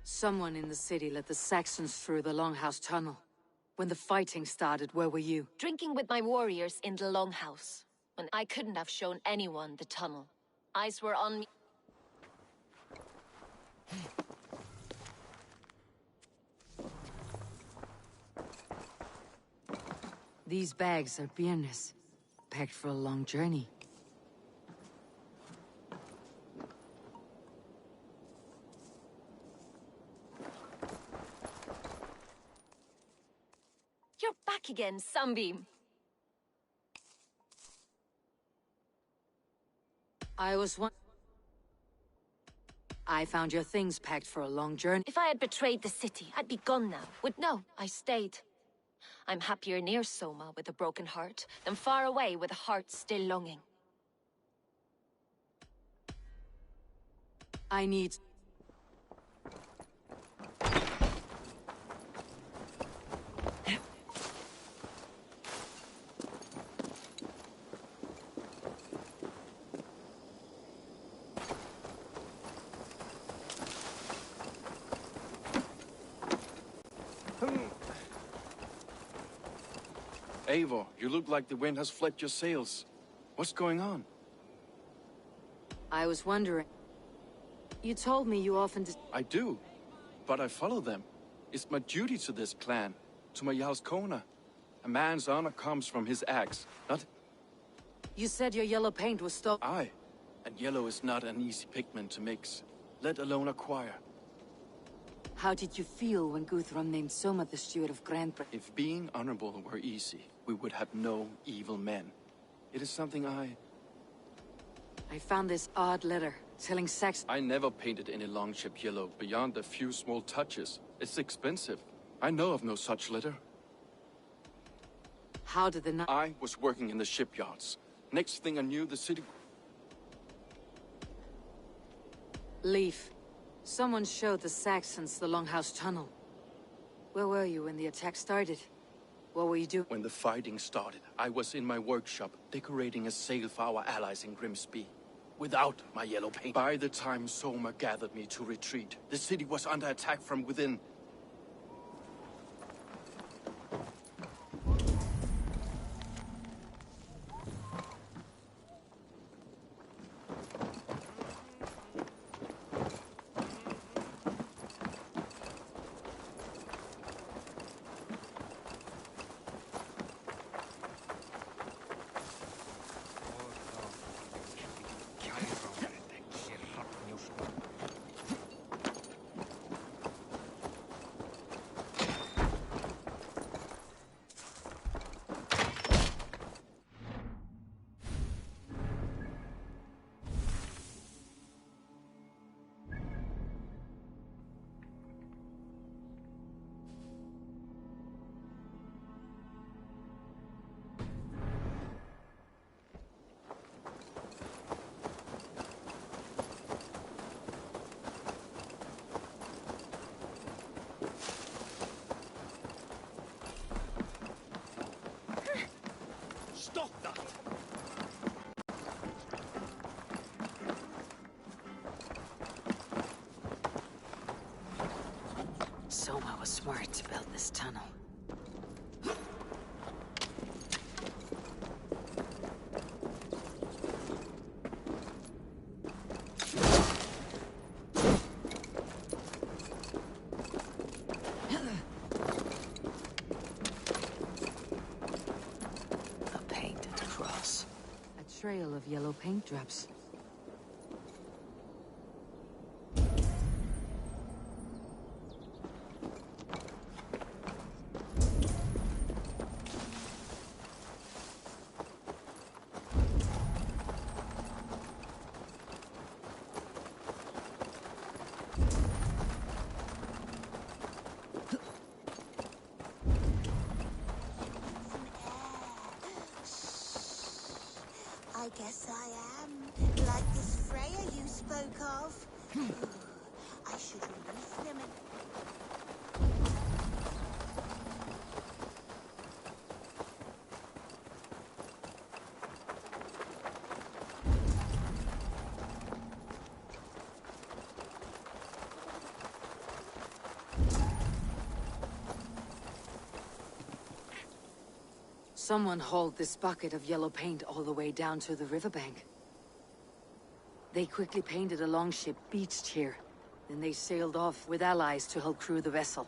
Someone in the city let the Saxons through the Longhouse tunnel. When the fighting started, where were you? Drinking with my warriors in the Longhouse. When I couldn't have shown anyone the tunnel. Eyes were on me. These bags are beerness, packed for a long journey. You're back again, Sunbeam. I found your things packed for a long journey. If I had betrayed the city, I'd be gone now. No, I stayed. I'm happier near Soma with a broken heart than far away with a heart still longing. I need... Eivor, you look like the wind has flecked your sails. What's going on? I was wondering... You told me you often... I do, but I follow them. It's my duty to this clan, to my Jarl's Kona. A man's honor comes from his axe, not... You said your yellow paint was stolen. Aye, and yellow is not an easy pigment to mix, let alone acquire. How did you feel when Guthrum named Soma the steward of Grantbridge? If being honorable were easy, we would have no evil men. It is something I I found this odd letter, telling Saxon... I never painted any longship yellow beyond a few small touches. It's expensive. I know of no such letter. How did the... I was working in the shipyards. Next thing I knew, the city... Leaf. Someone showed the Saxons the Longhouse Tunnel. Where were you when the attack started? What were you doing? When the fighting started, I was in my workshop, decorating a sail for our allies in Grimsby. Without my yellow paint. By the time Soma gathered me to retreat, the city was under attack from within. Stop that! Soma was smart to build this tunnel. Trail of yellow paint drops. I guess I am. Like this Freya you spoke of. I should release them and... Someone hauled this bucket of yellow paint all the way down to the riverbank. They quickly painted a longship beached here. Then they sailed off with allies to help crew the vessel.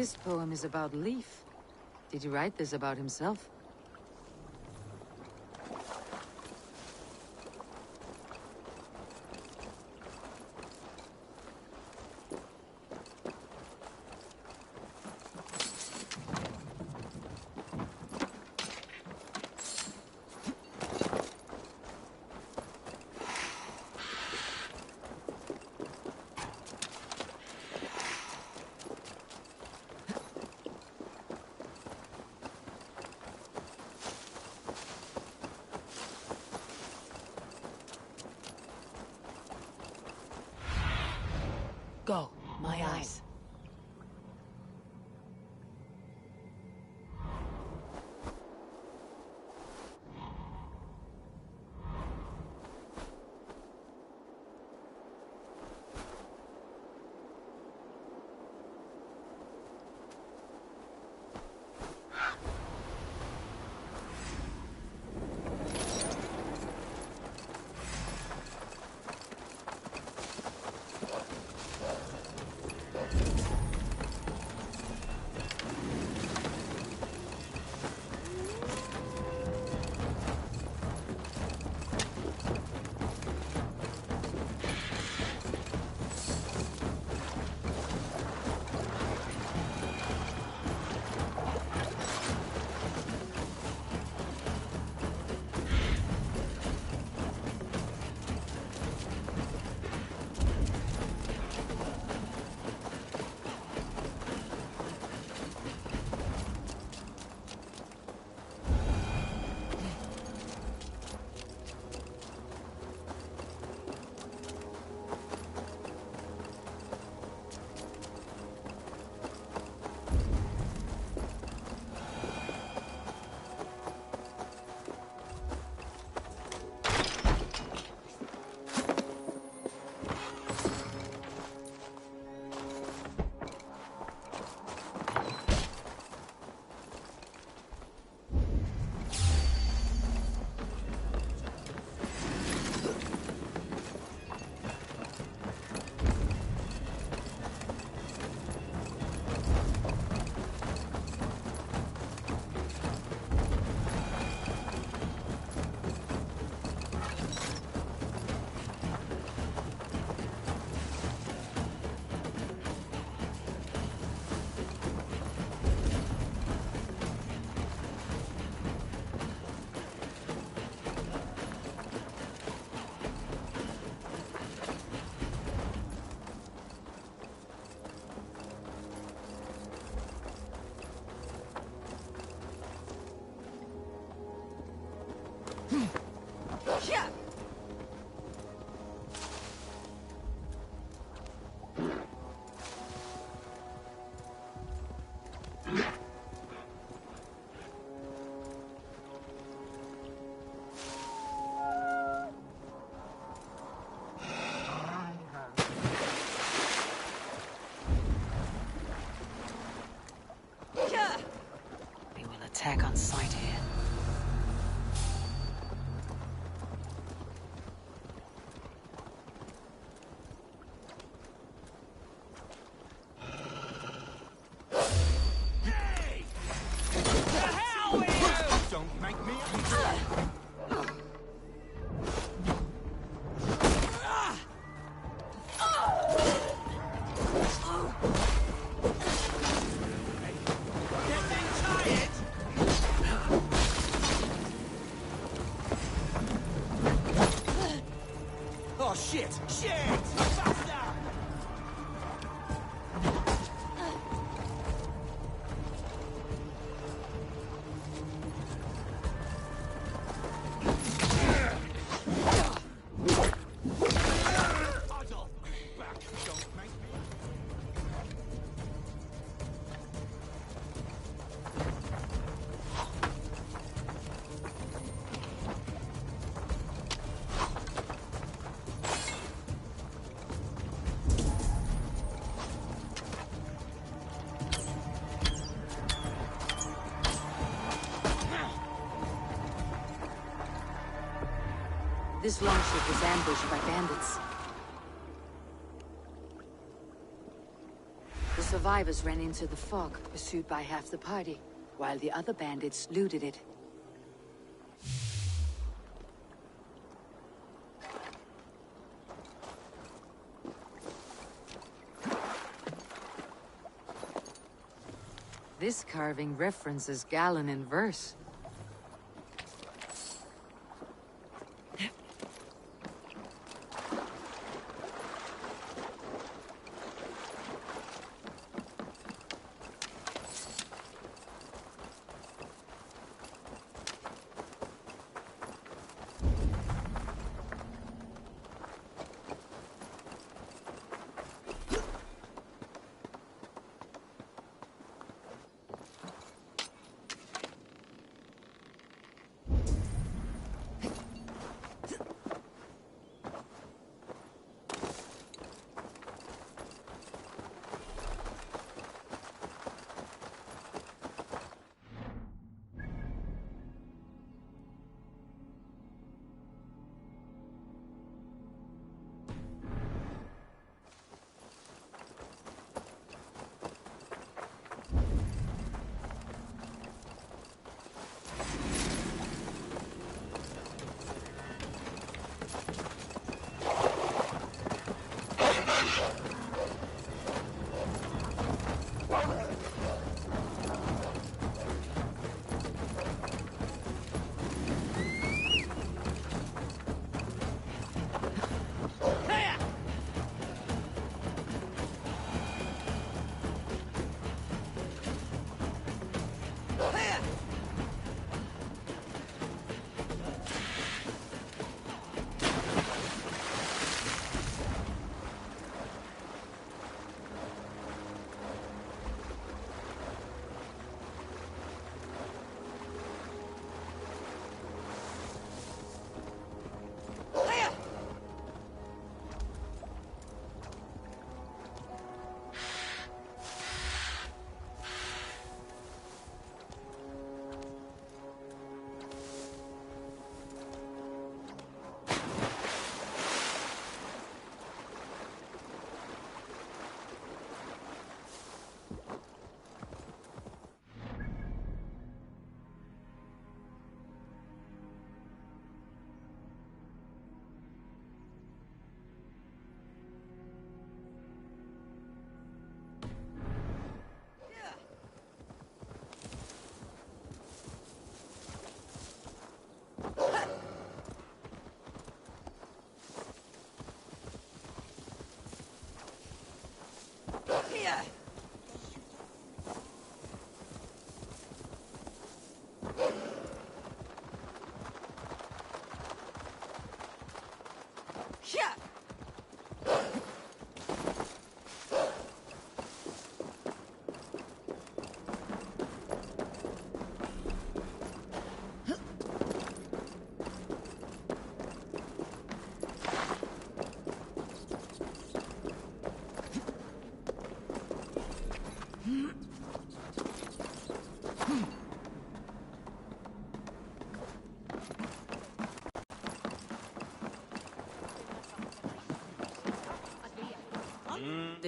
This poem is about Leif. Did he write this about himself? Go, my eyes. We will attack on sight here. Don't make me Oh shit! Shit! Faster! This longship was ambushed by bandits. The survivors ran into the fog, pursued by half the party, while the other bandits looted it. This carving references Galen in verse.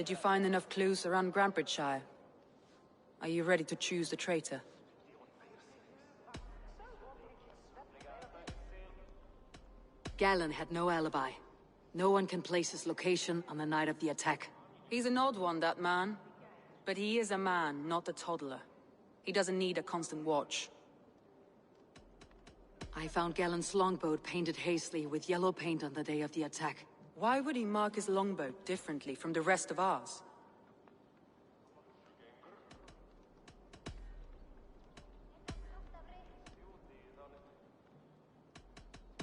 Did you find enough clues around Grantbridgeshire? Are you ready to choose the traitor? Galen had no alibi. No one can place his location on the night of the attack. He's an odd one, that man. But he is a man, not a toddler. He doesn't need a constant watch. I found Galen's longboat painted hastily with yellow paint on the day of the attack. Why would he mark his longboat differently from the rest of ours?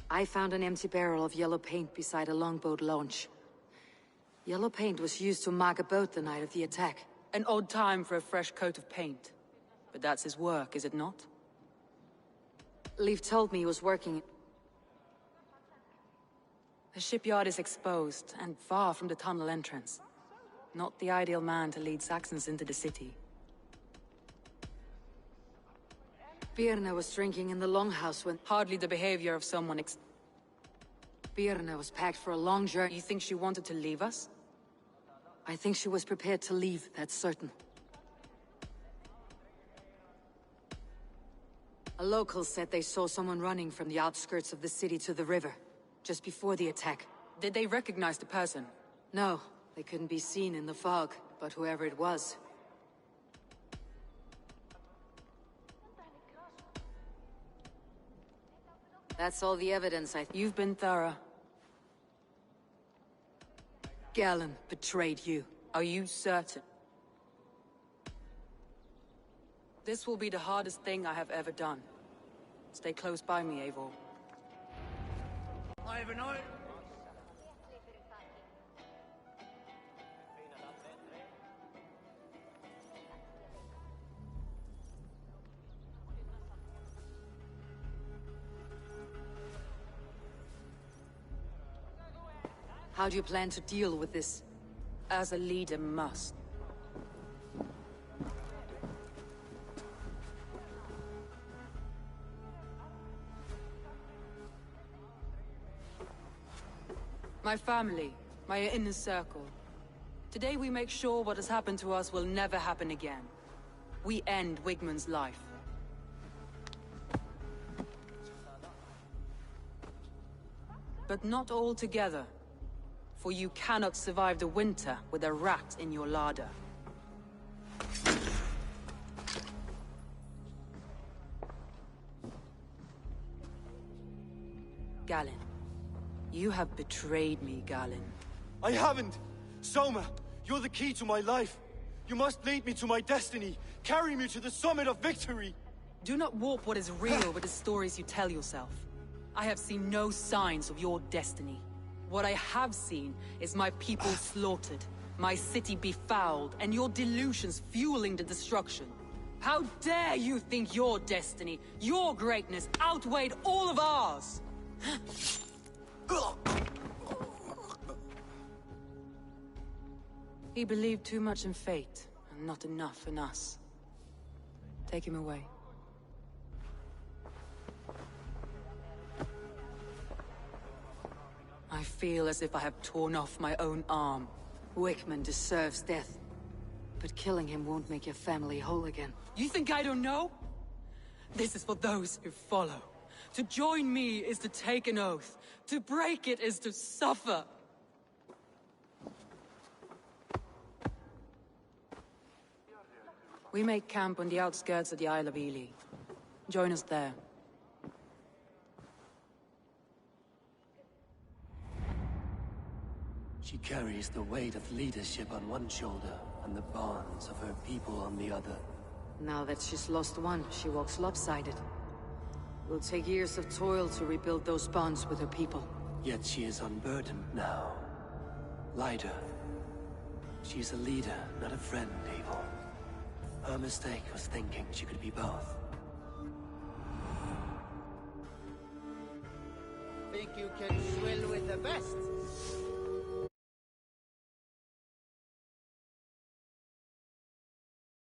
I found an empty barrel of yellow paint beside a longboat launch. Yellow paint was used to mark a boat the night of the attack. An odd time for a fresh coat of paint. But that's his work, is it not? Leif told me he was working... The shipyard is exposed, and far from the tunnel entrance. Not the ideal man to lead Saxons into the city. Birna was drinking in the longhouse when... Hardly the behavior of someone Birna was packed for a long journey. You think she wanted to leave us? I think she was prepared to leave, that's certain. A local said they saw someone running from the outskirts of the city to the river, just before the attack. Did they recognize the person? No, they couldn't be seen in the fog, but whoever it was. That's all the evidence You've been thorough. Galen betrayed you. Are you certain? This will be the hardest thing I have ever done. Stay close by me, Eivor. Ivanhoe! How do you plan to deal with this? As a leader must. My family, my inner circle. Today we make sure what has happened to us will never happen again. We end Wigmund's life. But not all together. For you cannot survive the winter with a rat in your larder. Galen. You have betrayed me, Galen. I haven't! Soma, you're the key to my life. You must lead me to my destiny. Carry me to the summit of victory. Do not warp what is real with the stories you tell yourself. I have seen no signs of your destiny. What I have seen is my people slaughtered, my city befouled, and your delusions fueling the destruction. How dare you think your destiny, your greatness, outweighed all of ours? He believed too much in fate, and not enough in us. Take him away. I feel as if I have torn off my own arm. Wigmund deserves death. But killing him won't make your family whole again. You think I don't know? This is for those who follow. To join me is to take an oath. To break it is to suffer. We make camp on the outskirts of the Isle of Ely. Join us there. She carries the weight of leadership on one shoulder and the bonds of her people on the other. Now that she's lost one, she walks lopsided. It will take years of toil to rebuild those bonds with her people. Yet she is unburdened now. Lighter. She's a leader, not a friend, Eivor. Her mistake was thinking she could be both. Think you can swill with the best?